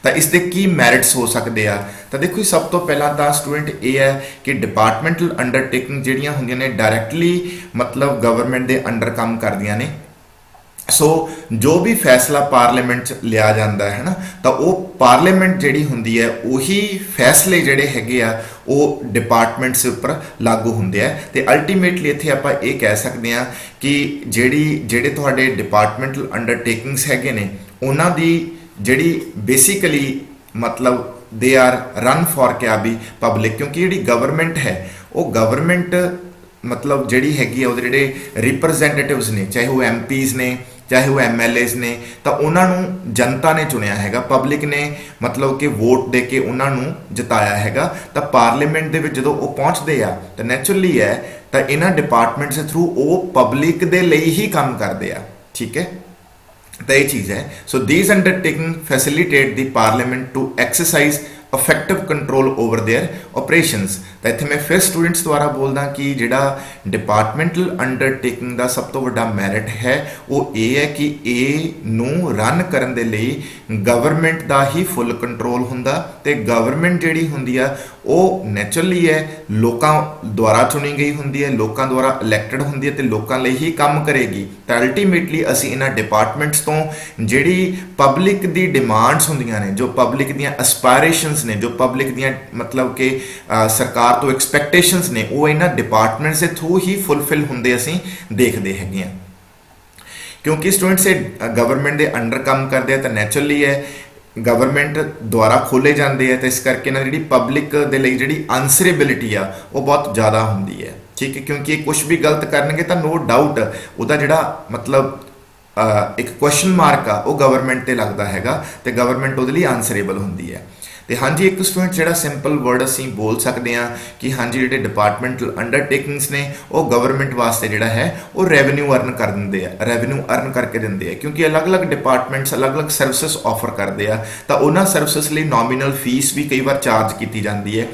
ਤਾਂ ਇਸ ਦੇ ਕੀ ਮੈਰਿਟਸ ਹੋ ਸਕਦੇ ਆ। ਤਾਂ ਦੇਖੋ ਸਭ ਤੋਂ ਪਹਿਲਾਂ ਤਾਂ ਸਟੂਡੈਂਟ ਇਹ ਹੈ ਕਿ ਡਿਪਾਰਟਮੈਂਟਲ ਅੰਡਰਟੇਕਿੰਗ ਜਿਹੜੀਆਂ ਹੁੰਦੀਆਂ ਨੇ ਡਾਇਰੈਕਟਲੀ ਮਤਲਬ ਗਵਰਨਮੈਂਟ ਦੇ ਅੰਡਰ ਕੰਮ ਕਰਦੀਆਂ ਨੇ। ਸੋ ਜੋ ਵੀ ਫੈਸਲਾ ਪਾਰਲੀਮੈਂਟ 'ਚ ਲਿਆ ਜਾਂਦਾ ਹੈ ਨਾ ਤਾਂ ਉਹ ਪਾਰਲੀਮੈਂਟ ਜਿਹੜੀ ਹੁੰਦੀ ਹੈ ਉਹੀ ਫੈਸਲੇ ਜਿਹੜੇ ਹੈਗੇ ਆ ਉਹ ਡਿਪਾਰਟਮੈਂਟਸ ਉੱਪਰ ਲਾਗੂ ਹੁੰਦੇ ਆ। ਤੇ ਅਲਟੀਮੇਟਲੀ ਇੱਥੇ ਆਪਾਂ ਇਹ ਕਹਿ ਸਕਦੇ ਹਾਂ ਕਿ ਜਿਹੜੇ ਤੁਹਾਡੇ ਡਿਪਾਰਟਮੈਂਟਲ ਅੰਡਰਟੇਕਿੰਗਸ ਹੈਗੇ ਨੇ ਉਹਨਾਂ ਦੀ ਜਿਹੜੀ ਬੇਸਿਕਲੀ ਮਤਲਬ ਦੇ ਆਰ ਰਨ ਫॉर ਕਿਆ ਵੀ ਪਬਲਿਕ, ਕਿਉਂਕਿ ਜਿਹੜੀ ਗਵਰਨਮੈਂਟ ਹੈ ਉਹ ਗਵਰਨਮੈਂਟ ਮਤਲਬ ਜਿਹੜੀ ਹੈਗੀ ਆ ਉਹਦੇ ਜਿਹੜੇ ਰਿਪਰੈਜ਼ੈਂਟੇਟਿਵਸ ਨੇ, ਚਾਹੇ ਉਹ ਐਮਪੀਜ਼ ਨੇ ਚਾਹੇ ਉਹ ਐਮਐਲਏਜ਼ ਨੇ, ਤਾਂ ਉਹਨਾਂ ਨੂੰ ਜਨਤਾ ਨੇ ਚੁਣਿਆ ਹੈਗਾ, ਪਬਲਿਕ ਨੇ ਮਤਲਬ ਕਿ ਵੋਟ ਦੇ ਕੇ ਉਹਨਾਂ ਨੂੰ ਜਿਤਾਇਆ ਹੈਗਾ। ਤਾਂ ਪਾਰਲੀਮੈਂਟ ਦੇ ਵਿੱਚ ਜਦੋਂ ਉਹ ਪਹੁੰਚਦੇ ਆ ਤਾਂ ਨੈਚੁਰਲੀ ਹੈ ਤਾਂ ਇਹਨਾਂ ਡਿਪਾਰਟਮੈਂਟਸ ਦੇ ਥਰੂ ਉਹ ਪਬਲਿਕ ਦੇ ਲਈ ਹੀ ਕੰਮ ਕਰਦੇ ਆ। ਠੀਕ ਹੈ। ਤਾਂ ਇਹ ਚੀਜ਼ ਹੈ। So these undertaking facilitate the parliament to exercise effective control over their operations. ਤਾਂ ਇੱਥੇ ਮੈਂ ਫਿਰ ਸਟੂਡੈਂਟਸ ਦੁਆਰਾ ਬੋਲਦਾ ਕਿ ਜਿਹੜਾ ਡਿਪਾਰਟਮੈਂਟਲ ਅੰਡਰਟੇਕਿੰਗ ਦਾ ਸਭ ਤੋਂ ਵੱਡਾ ਮੈਰਿਟ ਹੈ ਉਹ ਇਹ ਹੈ ਕਿ ਇਹ ਨੂੰ ਰਨ ਕਰਨ ਦੇ ਲਈ ਗਵਰਨਮੈਂਟ ਦਾ ਹੀ ਫੁੱਲ ਕੰਟਰੋਲ ਹੁੰਦਾ, ਤੇ ਗਵਰਨਮੈਂਟ ਜਿਹੜੀ ਹੁੰਦੀ ਆ ਉਹ ਨੈਚੁਰਲੀ ਹੈ ਲੋਕਾਂ ਦੁਆਰਾ ਚੁਣੀ ਗਈ ਹੁੰਦੀ ਹੈ, ਲੋਕਾਂ ਦੁਆਰਾ ਇਲੈਕਟਡ ਹੁੰਦੀ ਹੈ ਤੇ ਲੋਕਾਂ ਲਈ ਹੀ ਕੰਮ ਕਰੇਗੀ। ਤਾਂ ਅਲਟੀਮੇਟਲੀ ਅਸੀਂ ਇਹਨਾਂ ਡਿਪਾਰਟਮੈਂਟਸ ਤੋਂ ਜਿਹੜੀ ਪਬਲਿਕ ਦੀ ਡਿਮਾਂਡਸ ਹੁੰਦੀਆਂ ਨੇ, ਜੋ ਪਬਲਿਕ ਦੀਆਂ ਐਸਪਾਇਰੇਸ਼ਨਸ ਨੇ, ਜੋ ਪਬਲਿਕ ਦੀਆਂ ਮਤਲਬ ਕਿ ਸਰਕਾਰ ਤੋਂ ਐਕਸਪੈਕਟੇਸ਼ਨਸ ਨੇ, ਉਹ ਇਹਨਾਂ ਡਿਪਾਰਟਮੈਂਟਸ ਦੇ ਥਰੂ ਹੀ ਫੁੱਲਫਿਲ ਹੁੰਦੇ ਅਸੀਂ ਦੇਖਦੇ ਹੈਗੇ ਹਾਂ। ਕਿਉਂਕਿ ਸਟੂਡੈਂਟਸ ਇਹ ਗਵਰਨਮੈਂਟ ਦੇ ਅੰਡਰ ਕੰਮ ਕਰਦੇ ਆ ਤਾਂ ਨੈਚੁਰਲੀ ਹੈ ਗਵਰਨਮੈਂਟ ਦੁਆਰਾ ਖੋਲੇ ਜਾਂਦੇ ਆ, ਤੇ ਇਸ ਕਰਕੇ ਇਹਨਾਂ ਦੀ ਜਿਹੜੀ ਪਬਲਿਕ ਦੇ ਲਈ ਜਿਹੜੀ ਆਨਸਰੇਬਿਲਿਟੀ ਆ ਉਹ ਬਹੁਤ ਜ਼ਿਆਦਾ ਹੁੰਦੀ ਹੈ। ਠੀਕ ਹੈ, ਕਿਉਂਕਿ ਇਹ ਕੁਝ ਵੀ ਗਲਤ ਕਰਨਗੇ ਤਾਂ ਨੋ ਡਾਊਟ ਉਹਦਾ ਜਿਹੜਾ ਮਤਲਬ ਇੱਕ ਕੁਐਸਚਨ ਮਾਰਕ ਆ ਉਹ ਗਵਰਨਮੈਂਟ ਤੇ ਲੱਗਦਾ ਹੈਗਾ, ਤੇ ਗਵਰਨਮੈਂਟ ਉਹਦੇ ਲਈ ਆਨਸਰੇਬਲ ਹੁੰਦੀ ਹੈ। ਤੇ ਹਾਂਜੀ ਇੱਕ ਸਟੂਡੈਂਟ ਜਿਹੜਾ ਸਿੰਪਲ ਵਰਡ ਅਸੀਂ ਬੋਲ ਸਕਦੇ ਹਾਂ ਕਿ ਹਾਂਜੀ ਜਿਹੜੇ ਡਿਪਾਰਟਮੈਂਟਲ ਅੰਡਰਟੇਕਿੰਗਸ ਨੇ ਉਹ ਗਵਰਨਮੈਂਟ ਵਾਸਤੇ ਜਿਹੜਾ ਹੈ ਉਹ ਰੈਵਨਿਊ ਅਰਨ ਕਰ ਦਿੰਦੇ ਆ, ਰੈਵਨਿਊ ਅਰਨ ਕਰਕੇ ਦਿੰਦੇ ਆ, ਕਿਉਂਕਿ ਅਲੱਗ-ਅਲੱਗ ਡਿਪਾਰਟਮੈਂਟਸ ਅਲੱਗ-ਅਲੱਗ ਸਰਵਿਸਿਜ਼ ਆਫਰ ਕਰਦੇ ਆ, ਤਾਂ ਉਹਨਾਂ ਸਰਵਿਸਿਜ਼ ਲਈ ਨੋਮੀਨਲ ਫੀਸ ਵੀ ਕਈ ਵਾਰ ਚਾਰਜ ਕੀਤੀ ਜਾਂਦੀ ਹੈ।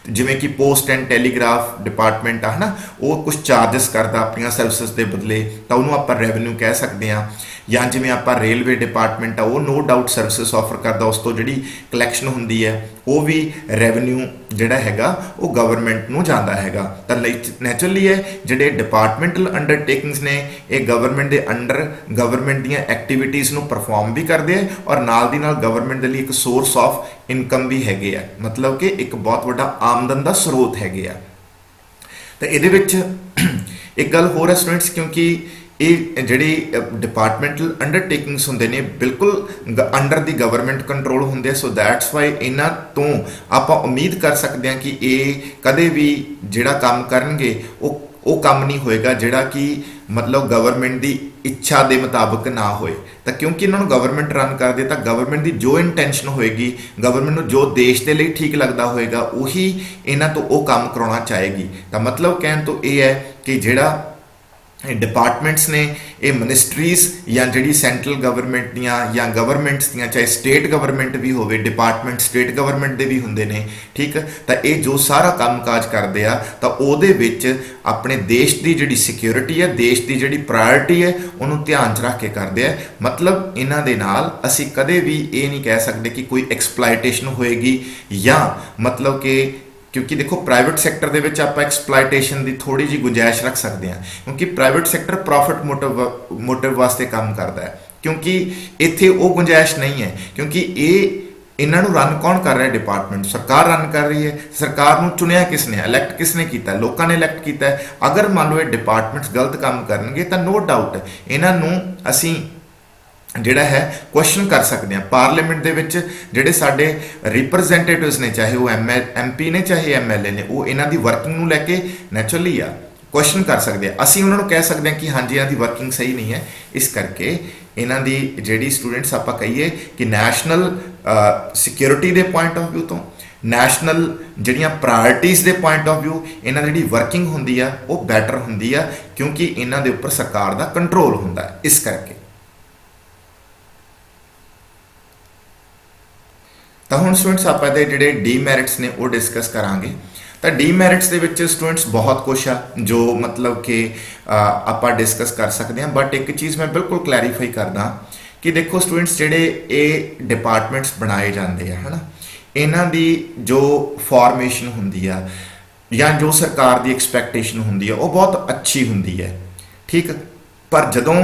ਜਿਵੇਂ ਕਿ ਪੋਸਟ ਐਂਡ ਟੈਲੀਗ੍ਰਾਫ ਡਿਪਾਰਟਮੈਂਟ ਆ ਹੈ ਨਾ, ਉਹ ਕੁਝ ਚਾਰਜਸ ਕਰਦਾ ਆਪਣੀਆਂ ਸਰਵਿਸਿਜ਼ ਦੇ ਬਦਲੇ, ਤਾਂ ਉਹਨੂੰ ਆਪਾਂ ਰੈਵਨਿਊ ਕਹਿ ਸਕਦੇ ਹਾਂ। ਜਾਂ ਜਿਵੇਂ ਆਪਾਂ ਰੇਲਵੇ ਡਿਪਾਰਟਮੈਂਟ ਆ ਉਹ ਨੋ ਡਾਊਟ ਸਰਵਿਸਿਜ਼ ਆਫਰ ਕਰਦਾ, ਉਸ ਤੋਂ ਜਿਹੜੀ ਕਲੈਕਸ਼ਨ ਹੁੰਦੀ ਹੈ ਉਹ ਵੀ ਰੈਵਨਿਊ ਜਿਹੜਾ ਹੈਗਾ ਉਹ ਗਵਰਨਮੈਂਟ ਨੂੰ ਜਾਂਦਾ ਹੈਗਾ। ਤਾਂ ਨੈਚੁਰਲੀ ਹੈ ਜਿਹੜੇ ਡਿਪਾਰਟਮੈਂਟਲ ਅੰਡਰਟੇਕਿੰਗਸ ਨੇ ਇਹ ਗਵਰਨਮੈਂਟ ਦੇ ਅੰਡਰ ਗਵਰਨਮੈਂਟ ਦੀਆਂ ਐਕਟੀਵਿਟੀਜ਼ ਨੂੰ ਪਰਫਾਰਮ ਵੀ ਕਰਦੇ ਆ, ਔਰ ਨਾਲ ਦੀ ਨਾਲ ਗਵਰਨਮੈਂਟ ਦੇ ਲਈ ਇੱਕ ਸੋਰਸ ਆਫ ਇਨਕਮ ਵੀ ਹੈਗੇ ਆ, ਮਤਲਬ ਕਿ ਇੱਕ ਬਹੁਤ ਵੱਡਾ ਆਮਦਨ ਦਾ ਸਰੋਤ ਹੈਗੇ ਆ। ਤਾਂ ਇਹਦੇ ਵਿੱਚ ਇੱਕ ਗੱਲ ਹੋਰ ਹੈ ਸਟੂਡੈਂਟਸ, ਕਿਉਂਕਿ ਇਹ ਜਿਹੜੀ ਡਿਪਾਰਟਮੈਂਟਲ ਅੰਡਰਟੇਕਿੰਗਸ ਹੁੰਦੇ ਨੇ ਬਿਲਕੁਲ ਅੰਡਰ ਦੀ ਗਵਰਨਮੈਂਟ ਕੰਟਰੋਲ ਹੁੰਦੇ, ਸੋ ਦੈਟਸ ਵਾਈ ਇਹਨਾਂ ਤੋਂ ਆਪਾਂ ਉਮੀਦ ਕਰ ਸਕਦੇ ਹਾਂ ਕਿ ਇਹ ਕਦੇ ਵੀ ਜਿਹੜਾ ਕੰਮ ਕਰਨਗੇ ਉਹ ਕੰਮ ਨਹੀਂ ਹੋਏਗਾ ਜਿਹੜਾ ਕਿ ਮਤਲਬ ਗਵਰਨਮੈਂਟ ਦੀ ਇੱਛਾ ਦੇ ਮੁਤਾਬਕ ਨਾ ਹੋਏ। ਤਾਂ ਕਿਉਂਕਿ ਇਹਨਾਂ ਨੂੰ ਗਵਰਨਮੈਂਟ ਰਨ ਕਰਦੇ ਤਾਂ ਗਵਰਨਮੈਂਟ ਦੀ ਜੋ ਇੰਟੈਂਸ਼ਨ ਹੋਏਗੀ, ਗਵਰਨਮੈਂਟ ਨੂੰ ਜੋ ਦੇਸ਼ ਦੇ ਲਈ ਠੀਕ ਲੱਗਦਾ ਹੋਏਗਾ ਉਹੀ ਇਹਨਾਂ ਤੋਂ ਉਹ ਕੰਮ ਕਰਾਉਣਾ ਚਾਹੇਗੀ। ਤਾਂ ਮਤਲਬ ਕਹਿਣ ਤੋਂ ਇਹ ਹੈ ਕਿ ਜਿਹੜਾ ਡਿਪਾਰਟਮੈਂਟਸ ਨੇ ਇਹ ਮਿਨਿਸਟਰੀਜ਼ ਜਾਂ ਜਿਹੜੀ ਸੈਂਟਰਲ ਗਵਰਨਮੈਂਟ ਦੀਆਂ ਜਾਂ ਗਵਰਨਮੈਂਟਸ ਦੀਆਂ, ਚਾਹੇ ਸਟੇਟ ਗਵਰਨਮੈਂਟ ਵੀ ਹੋਵੇ, ਡਿਪਾਰਟਮੈਂਟ ਸਟੇਟ ਗਵਰਨਮੈਂਟ ਦੇ ਵੀ ਹੁੰਦੇ ਨੇ, ਠੀਕ। ਤਾਂ ਇਹ ਜੋ ਸਾਰਾ ਕੰਮਕਾਜ ਕਰਦੇ ਆ ਤਾਂ ਉਹਦੇ ਵਿੱਚ ਆਪਣੇ ਦੇਸ਼ ਦੀ ਜਿਹੜੀ ਸਿਕਿਉਰਿਟੀ ਹੈ, ਦੇਸ਼ ਦੀ ਜਿਹੜੀ ਪ੍ਰਾਇੋਰਟੀ ਹੈ ਉਹਨੂੰ ਧਿਆਨ 'ਚ ਰੱਖ ਕੇ ਕਰਦੇ ਆ। ਮਤਲਬ ਇਹਨਾਂ ਦੇ ਨਾਲ ਅਸੀਂ ਕਦੇ ਵੀ ਇਹ ਨਹੀਂ ਕਹਿ ਸਕਦੇ ਕਿ ਕੋਈ ਐਕਸਪਲਾਈਟੇਸ਼ਨ ਹੋਏਗੀ, ਜਾਂ ਮਤਲਬ ਕਿ ਕਿਉਂਕਿ ਦੇਖੋ ਪ੍ਰਾਈਵੇਟ ਸੈਕਟਰ ਦੇ ਵਿੱਚ ਆਪਾਂ ਐਕਸਪਲਾਈਟੇਸ਼ਨ ਦੀ ਥੋੜੀ ਜਿਹੀ ਗੁੰਜਾਇਸ਼ ਰੱਖ ਸਕਦੇ ਹਾਂ, ਕਿਉਂਕਿ ਪ੍ਰਾਈਵੇਟ ਸੈਕਟਰ ਪ੍ਰੋਫਿਟ ਮੋਟਿਵ ਵਾਸਤੇ ਕੰਮ ਕਰਦਾ ਹੈ, ਕਿਉਂਕਿ ਇੱਥੇ ਉਹ ਗੁੰਜਾਇਸ਼ ਨਹੀਂ ਹੈ। ਕਿਉਂਕਿ ਇਹਨਾਂ ਨੂੰ ਰਨ ਕੌਣ ਕਰ ਰਿਹਾ? ਡਿਪਾਰਟਮੈਂਟ, ਸਰਕਾਰ ਰਨ ਕਰ ਰਹੀ ਹੈ। ਸਰਕਾਰ ਨੂੰ ਚੁਣਿਆ ਕਿਸ ਨੇ? ਇਲੈਕਟ ਕਿਸ ਨੇ ਕੀਤਾ? ਲੋਕਾਂ ਨੇ ਇਲੈਕਟ ਕੀਤਾ ਹੈ। ਅਗਰ ਮੰਨ ਲਓ ਇਹ ਡਿਪਾਰਟਮੈਂਟਸ ਗਲਤ ਕੰਮ ਕਰਨਗੇ ਤਾਂ ਨੋ ਡਾਊਟ ਇਹਨਾਂ ਨੂੰ ਅਸੀਂ ਜਿਹੜਾ ਹੈ ਕੁਐਸਚਨ ਕਰ ਸਕਦੇ ਹਾਂ। ਪਾਰਲੀਮੈਂਟ ਦੇ ਵਿੱਚ ਜਿਹੜੇ ਸਾਡੇ ਰਿਪਰੈਜ਼ੈਂਟੇਟਿਵਸ ਨੇ, ਚਾਹੇ ਉਹ MP ਨੇ ਚਾਹੇ MLA ਨੇ, ਉਹ ਇਹਨਾਂ ਦੀ ਵਰਕਿੰਗ ਨੂੰ ਲੈ ਕੇ ਨੈਚੁਰਲੀ ਆ ਕੁਐਸਚਨ ਕਰ ਸਕਦੇ ਆ। ਅਸੀਂ ਉਹਨਾਂ ਨੂੰ ਕਹਿ ਸਕਦੇ ਹਾਂ ਕਿ ਹਾਂਜੀ ਇਹਨਾਂ ਦੀ ਵਰਕਿੰਗ ਸਹੀ ਨਹੀਂ ਹੈ, ਇਸ ਕਰਕੇ ਇਹਨਾਂ ਦੀ ਜਿਹੜੀ ਸਟੂਡੈਂਟਸ ਆਪਾਂ ਕਹੀਏ ਕਿ ਨੈਸ਼ਨਲ ਸਿਕਿਉਰਿਟੀ ਦੇ ਪੁਆਇੰਟ ਆਫ ਵਿਊ ਤੋਂ, ਨੈਸ਼ਨਲ ਜਿਹੜੀਆਂ ਪ੍ਰਾਇੋਰਟੀਜ਼ ਦੇ ਪੁਆਇੰਟ ਆਫ ਵਿਊ, ਇਹਨਾਂ ਦੀ ਜਿਹੜੀ ਵਰਕਿੰਗ ਹੁੰਦੀ ਆ ਉਹ ਬੈਟਰ ਹੁੰਦੀ ਆ, ਕਿਉਂਕਿ ਇਹਨਾਂ ਦੇ ਉੱਪਰ ਸਰਕਾਰ ਦਾ ਕੰਟਰੋਲ ਹੁੰਦਾ। ਇਸ ਕਰਕੇ ਤਾਂ ਹੁਣ ਸਟੂਡੈਂਟਸ ਆਪਾਂ ਦੇ ਜਿਹੜੇ ਡੀਮੈਰਿਟਸ ਨੇ ਉਹ ਡਿਸਕਸ ਕਰਾਂਗੇ। ਤਾਂ ਡੀਮੈਰਿਟਸ ਦੇ ਵਿੱਚ ਸਟੂਡੈਂਟਸ ਬਹੁਤ ਕੁਛ ਆ ਜੋ ਮਤਲਬ ਕਿ ਆਪਾਂ ਡਿਸਕਸ ਕਰ ਸਕਦੇ ਹਾਂ, ਬਟ ਇੱਕ ਚੀਜ਼ ਮੈਂ ਬਿਲਕੁਲ ਕਲੈਰੀਫਾਈ ਕਰਦਾ ਕਿ ਦੇਖੋ ਸਟੂਡੈਂਟਸ ਜਿਹੜੇ ਇਹ ਡਿਪਾਰਟਮੈਂਟਸ ਬਣਾਏ ਜਾਂਦੇ ਆ ਹੈ ਨਾ, ਇਹਨਾਂ ਦੀ ਜੋ ਫਾਰਮੇਸ਼ਨ ਹੁੰਦੀ ਆ ਜਾਂ ਜੋ ਸਰਕਾਰ ਦੀ ਐਕਸਪੈਕਟੇਸ਼ਨ ਹੁੰਦੀ ਆ ਉਹ ਬਹੁਤ ਅੱਛੀ ਹੁੰਦੀ ਹੈ, ਠੀਕ। ਪਰ ਜਦੋਂ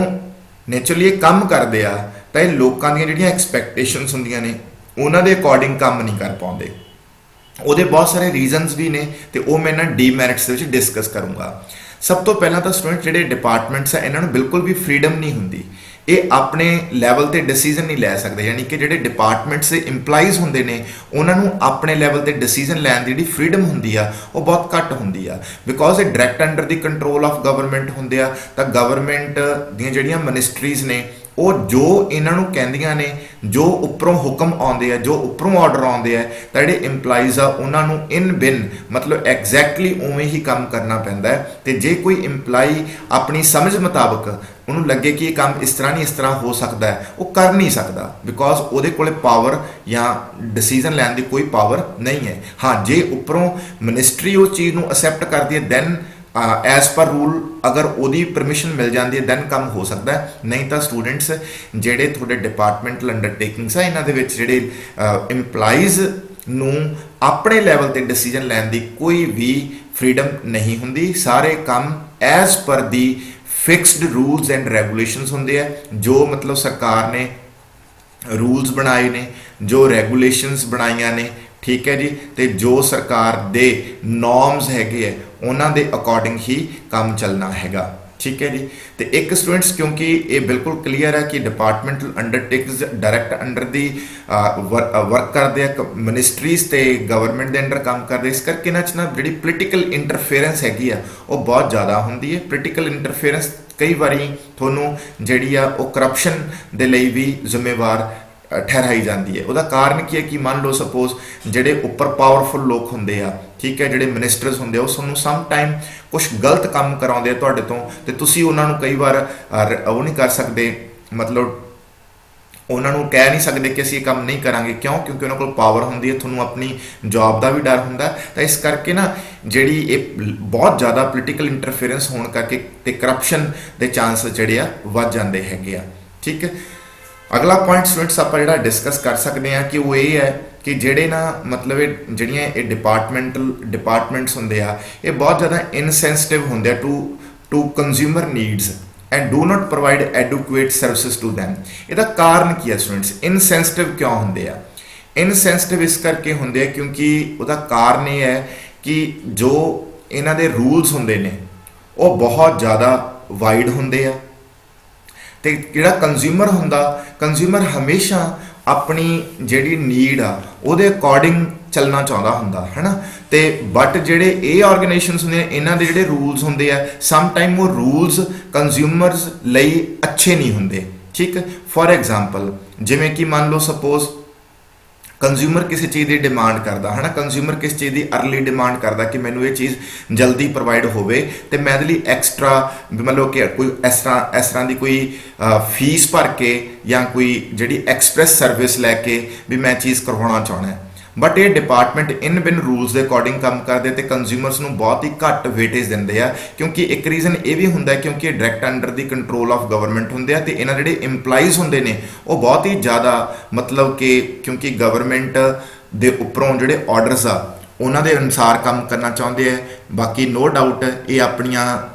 ਨੇਚਰਲੀ ਇਹ ਕੰਮ ਕਰਦੇ ਆ ਤਾਂ ਇਹ ਲੋਕਾਂ ਦੀਆਂ ਜਿਹੜੀਆਂ ਐਕਸਪੈਕਟੇਸ਼ਨਸ ਹੁੰਦੀਆਂ ਨੇ ਉਹਨਾਂ ਦੇ ਅਕੋਰਡਿੰਗ ਕੰਮ ਨਹੀਂ ਕਰ ਪਾਉਂਦੇ। ਉਹਦੇ ਬਹੁਤ ਸਾਰੇ ਰੀਜ਼ਨਸ ਵੀ ਨੇ ਤੇ ਉਹ ਮੈਂ ਇਹਨਾਂ ਡੀਮੈਰਿਟਸ ਦੇ ਵਿੱਚ ਡਿਸਕਸ ਕਰੂੰਗਾ। ਸਭ ਤੋਂ ਪਹਿਲਾਂ ਤਾਂ ਸਟੂਡੈਂਟ ਜਿਹੜੇ ਡਿਪਾਰਟਮੈਂਟਸ ਆ ਇਹਨਾਂ ਨੂੰ ਬਿਲਕੁਲ ਵੀ ਫਰੀडम ਨਹੀਂ ਹੁੰਦੀ, ਇਹ ਆਪਣੇ ਲੈਵਲ ਤੇ ਡਿਸੀਜਨ ਨਹੀਂ ਲੈ ਸਕਦੇ। ਯਾਨੀ ਕਿ ਜਿਹੜੇ ਡਿਪਾਰਟਮੈਂਟਸ ਦੇ ਇੰਪਲਾਈਜ਼ ਹੁੰਦੇ ਨੇ ਉਹਨਾਂ ਨੂੰ ਆਪਣੇ ਲੈਵਲ ਤੇ ਡਿਸੀਜਨ ਲੈਣ ਦੀ ਜਿਹੜੀ ਫਰੀडम ਹੁੰਦੀ ਆ ਉਹ ਬਹੁਤ ਘੱਟ ਹੁੰਦੀ ਆ, ਬਿਕੋਜ਼ ਇਹ direct under the control of government ਹੁੰਦੇ ਆ। ਤਾਂ ਗਵਰਨਮੈਂਟ ਦੀਆਂ ਜਿਹੜੀਆਂ ਮਿਨਿਸਟਰੀਜ਼ ਨੇ ਉਹ ਜੋ ਇਹਨਾਂ ਨੂੰ ਕਹਿੰਦੀਆਂ ਨੇ, ਜੋ ਉੱਪਰੋਂ ਹੁਕਮ ਆਉਂਦੇ ਆ, ਜੋ ਉੱਪਰੋਂ ਆਰਡਰ ਆਉਂਦੇ ਆ, ਤਾਂ ਜਿਹੜੇ ਇੰਪਲਾਈਜ਼ ਆ ਉਹਨਾਂ ਨੂੰ ਇਨ ਬਿਨ ਮਤਲਬ ਐਗਜ਼ੈਕਟਲੀ ਉਵੇਂ ਹੀ ਕੰਮ ਕਰਨਾ ਪੈਂਦਾ ਹੈ। ਤੇ ਜੇ ਕੋਈ ਇੰਪਲਾਈ ਆਪਣੀ ਸਮਝ ਮੁਤਾਬਕ ਉਹਨੂੰ ਲੱਗੇ ਕਿ ਇਹ ਕੰਮ ਇਸ ਤਰ੍ਹਾਂ ਨਹੀਂ ਇਸ ਤਰ੍ਹਾਂ ਹੋ ਸਕਦਾ ਹੈ, ਉਹ ਕਰ ਨਹੀਂ ਸਕਦਾ, ਬਿਕੋਜ਼ ਉਹਦੇ ਕੋਲੇ ਪਾਵਰ ਜਾਂ ਡਿਸੀਜ਼ਨ ਲੈਣ ਦੀ ਕੋਈ ਪਾਵਰ ਨਹੀਂ ਹੈ। ਹਾਂ, ਜੇ ਉੱਪਰੋਂ ਮਿਨਿਸਟਰੀ ਉਸ ਚੀਜ਼ ਨੂੰ ਅਸੈਪਟ ਕਰਦੀ ਹੈ ਦੈਨ ਐਜ਼ ਪਰ ਰੂਲ ਅਗਰ ਉਹਦੀ ਪਰਮਿਸ਼ਨ ਮਿਲ ਜਾਂਦੀ ਹੈ ਦੈਨ ਕੰਮ ਹੋ ਸਕਦਾ ਹੈ। ਨਹੀਂ ਤਾਂ ਸਟੂਡੈਂਟਸ ਜਿਹੜੇ ਤੁਹਾਡੇ ਡਿਪਾਰਟਮੈਂਟਲ ਅੰਡਰਟੇਕਿੰਗਸ ਆ ਇਹਨਾਂ ਦੇ ਵਿੱਚ ਜਿਹੜੇ ਇੰਪਲਾਈਜ਼ ਨੂੰ ਆਪਣੇ ਲੈਵਲ ਤੇ ਡਿਸੀਜਨ ਲੈਣ ਦੀ ਕੋਈ ਵੀ ਫਰੀडम ਨਹੀਂ ਹੁੰਦੀ। ਸਾਰੇ ਕੰਮ as per the fixed rules and regulations ਹੁੰਦੇ ਆ, ਜੋ ਮਤਲਬ ਸਰਕਾਰ ਨੇ ਰੂਲਸ ਬਣਾਏ ਨੇ, ਜੋ ਰੈਗੂਲੇਸ਼ਨਸ ਬਣਾਈਆਂ ਨੇ, ਠੀਕ ਹੈ ਜੀ, ਤੇ ਜੋ ਸਰਕਾਰ ਦੇ ਨੋਰਮਸ ਹੈਗੇ ਆ ਉਹਨਾਂ ਦੇ ਅਕੋਰਡਿੰਗ ਹੀ ਕੰਮ ਚੱਲਣਾ ਹੈਗਾ, ਠੀਕ ਹੈ ਜੀ। ਤੇ ਇੱਕ ਸਟੂਡੈਂਟਸ ਕਿਉਂਕਿ ਇਹ ਬਿਲਕੁਲ ਕਲੀਅਰ ਹੈ ਕਿ ਡਿਪਾਰਟਮੈਂਟਲ ਅੰਡਰਟੇਕਿੰਗਸ ਡਾਇਰੈਕਟ ਅੰਡਰ ਦੀ ਵਰਕ ਕਰਦੇ ਆ, ਮਿਨਿਸਟਰੀਜ਼ ਤੇ ਗਵਰਨਮੈਂਟ ਦੇ ਅੰਡਰ ਕੰਮ ਕਰਦੇ, ਇਸ ਕਰਕੇ ਇਹਨਾਂ 'ਚ ਨਾ ਜਿਹੜੀ ਪੋਲੀਟੀਕਲ ਇੰਟਰਫੇਰੈਂਸ ਹੈਗੀ ਆ ਉਹ ਬਹੁਤ ਜ਼ਿਆਦਾ ਹੁੰਦੀ ਹੈ। ਪੋਲੀਟੀਕਲ ਇੰਟਰਫੇਰੈਂਸ ਕਈ ਵਾਰੀ ਤੁਹਾਨੂੰ ਜਿਹੜੀ ਆ ਉਹ ਕਰਪਸ਼ਨ ਦੇ ਲਈ ਵੀ ਜ਼ਿੰਮੇਵਾਰ ਠਹਿਰਾਈ ਜਾਂਦੀ ਹੈ। ਉਹਦਾ ਕਾਰਨ ਕੀ ਹੈ ਕਿ ਮੰਨ ਲਓ ਸਪੋਜ਼ ਜਿਹੜੇ ਉੱਪਰ ਪਾਵਰਫੁਲ ਲੋਕ ਹੁੰਦੇ ਆ, ਠੀਕ ਹੈ, ਜਿਹੜੇ ਮਿਨਿਸਟਰਸ ਹੁੰਦੇ ਆ, ਉਹ ਤੁਹਾਨੂੰ ਸਮ ਟਾਈਮ ਕੁਝ ਗਲਤ ਕੰਮ ਕਰਾਉਂਦੇ ਆ ਤੁਹਾਡੇ ਤੋਂ, ਤੇ ਤੁਸੀਂ ਉਹਨਾਂ ਨੂੰ ਕਈ ਵਾਰ ਉਹ ਨਹੀਂ ਕਰ ਸਕਦੇ, ਮਤਲਬ ਉਹਨਾਂ ਨੂੰ ਕਹਿ ਨਹੀਂ ਸਕਦੇ ਕਿ ਅਸੀਂ ਇਹ ਕੰਮ ਨਹੀਂ ਕਰਾਂਗੇ। ਕਿਉਂ? ਕਿਉਂਕਿ ਉਹਨਾਂ ਕੋਲ ਪਾਵਰ ਹੁੰਦੀ ਹੈ, ਤੁਹਾਨੂੰ ਆਪਣੀ ਜੌਬ ਦਾ ਵੀ ਡਰ ਹੁੰਦਾ। ਤਾਂ ਇਸ ਕਰਕੇ ਨਾ ਜਿਹੜੀ ਇਹ ਬਹੁਤ ਜ਼ਿਆਦਾ ਪੋਲੀਟੀਕਲ ਇੰਟਰਫੇਰੈਂਸ ਹੋਣ ਕਰਕੇ ਤੇ ਕਰਪਸ਼ਨ ਦੇ ਚਾਂਸ ਜਿਹੜੇ ਆ ਵੱਧ ਜਾਂਦੇ ਹੈਗੇ ਆ, ਠੀਕ ਹੈ। ਅਗਲਾ ਪੁਆਇੰਟ ਸਟੂਡੈਂਟਸ ਆਪਾਂ ਜਿਹੜਾ ਡਿਸਕਸ ਕਰ ਸਕਦੇ ਹਾਂ ਕਿ ਉਹ ਇਹ ਹੈ ਕਿ ਜਿਹੜੇ ਨਾ ਮਤਲਬ ਇਹ ਜਿਹੜੀਆਂ ਇਹ ਡਿਪਾਰਟਮੈਂਟਸ ਹੁੰਦੇ ਆ, ਇਹ ਬਹੁਤ ਜ਼ਿਆਦਾ ਇਨਸੈਂਸਿਟਿਵ ਹੁੰਦੇ ਆ to consumer needs and do not provide adequate services to them. ਇਹਦਾ ਕਾਰਨ ਕੀ ਹੈ ਸਟੂਡੈਂਟਸ? ਇਨਸੈਂਸਿਟਿਵ ਕਿਉਂ ਹੁੰਦੇ ਆ? ਇਨਸੈਂਸਿਟਿਵ ਇਸ ਕਰਕੇ ਹੁੰਦੇ ਆ ਕਿਉਂਕਿ ਉਹਦਾ ਕਾਰਨ ਇਹ ਹੈ ਕਿ ਜੋ ਇਹਨਾਂ ਦੇ ਰੂਲਸ ਹੁੰਦੇ ਨੇ ਉਹ ਬਹੁਤ ਜ਼ਿਆਦਾ ਵਾਈਡ ਹੁੰਦੇ ਆ, ਤੇ ਜਿਹੜਾ ਕੰਜ਼ਿਊਮਰ ਹੁੰਦਾ, ਕੰਜ਼ਿਊਮਰ ਹਮੇਸ਼ਾ ਆਪਣੀ ਜਿਹੜੀ ਨੀਡ ਆ ਉਹਦੇ ਅਕੋਰਡਿੰਗ ਚੱਲਣਾ ਚਾਹੁੰਦਾ ਹੁੰਦਾ ਹੈ ਨਾ। ਤੇ ਬਟ ਜਿਹੜੇ ਇਹ ਆਰਗੇਨਾਈਜੇਸ਼ਨਸ ਹੁੰਦੇ ਇਹਨਾਂ ਦੇ ਜਿਹੜੇ ਰੂਲਸ ਹੁੰਦੇ ਆ ਸਮ ਟਾਈਮ ਉਹ ਰੂਲਸ ਕੰਜ਼ਿਊਮਰਸ ਲਈ ਅੱਛੇ ਨਹੀਂ ਹੁੰਦੇ, ਠੀਕ। ਫੋਰ ਐਗਜ਼ਾਮਪਲ ਜਿਵੇਂ ਕਿ ਮੰਨ ਲਓ ਸਪੋਜ਼ ਕੰਜ਼ਿਊਮਰ ਕਿਸੇ ਚੀਜ਼ ਦੀ ਡਿਮਾਂਡ ਕਰਦਾ ਹੈ ਨਾ, ਕੰਜ਼ਿਊਮਰ ਕਿਸ ਚੀਜ਼ ਦੀ ਅਰਲੀ ਡਿਮਾਂਡ ਕਰਦਾ ਕਿ ਮੈਨੂੰ ਇਹ ਚੀਜ਼ ਜਲਦੀ ਪ੍ਰੋਵਾਈਡ ਹੋਵੇ, ਤੇ ਮੈਂ ਇਹਦੇ ਲਈ ਐਕਸਟਰਾ ਮਤਲਬ ਕਿ ਕੋਈ ਇਸ ਤਰ੍ਹਾਂ ਦੀ ਕੋਈ ਫੀਸ ਭਰ ਕੇ ਜਾਂ ਕੋਈ ਜਿਹੜੀ ਐਕਸਪ੍ਰੈਸ ਸਰਵਿਸ ਲੈ ਕੇ ਵੀ ਮੈਂ ਚੀਜ਼ ਕਰਵਾਉਣਾ ਚਾਹੁੰਦਾ। ਬਟ ਇਹ ਡਿਪਾਰਟਮੈਂਟ ਇਨ ਬਿਨ ਰੂਲਸ ਦੇ ਅਕੋਰਡਿੰਗ ਕੰਮ ਕਰਦੇ ਤੇ ਕੰਜ਼ਿਊਮਰਸ ਨੂੰ ਬਹੁਤ ਹੀ ਘੱਟ ਵੇਟੇਜ ਦਿੰਦੇ ਆ, ਕਿਉਂਕਿ ਇੱਕ ਰੀਜ਼ਨ ਇਹ ਵੀ ਹੁੰਦਾ ਕਿਉਂਕਿ ਇਹ direct under the control of government ਹੁੰਦੇ ਆ, ਤੇ ਇਹਨਾਂ ਜਿਹੜੇ ਇੰਪਲਾਈਜ਼ ਹੁੰਦੇ ਨੇ ਉਹ ਬਹੁਤ ਹੀ ਜ਼ਿਆਦਾ ਮਤਲਬ ਕਿ ਕਿਉਂਕਿ ਗਵਰਨਮੈਂਟ ਦੇ ਉੱਪਰੋਂ ਜਿਹੜੇ ਆਰਡਰਸ ਆ ਉਹਨਾਂ ਦੇ ਅਨੁਸਾਰ ਕੰਮ ਕਰਨਾ ਚਾਹੁੰਦੇ ਆ। ਬਾਕੀ ਨੋ ਡਾਊਟ ਇਹ ਆਪਣੀਆਂ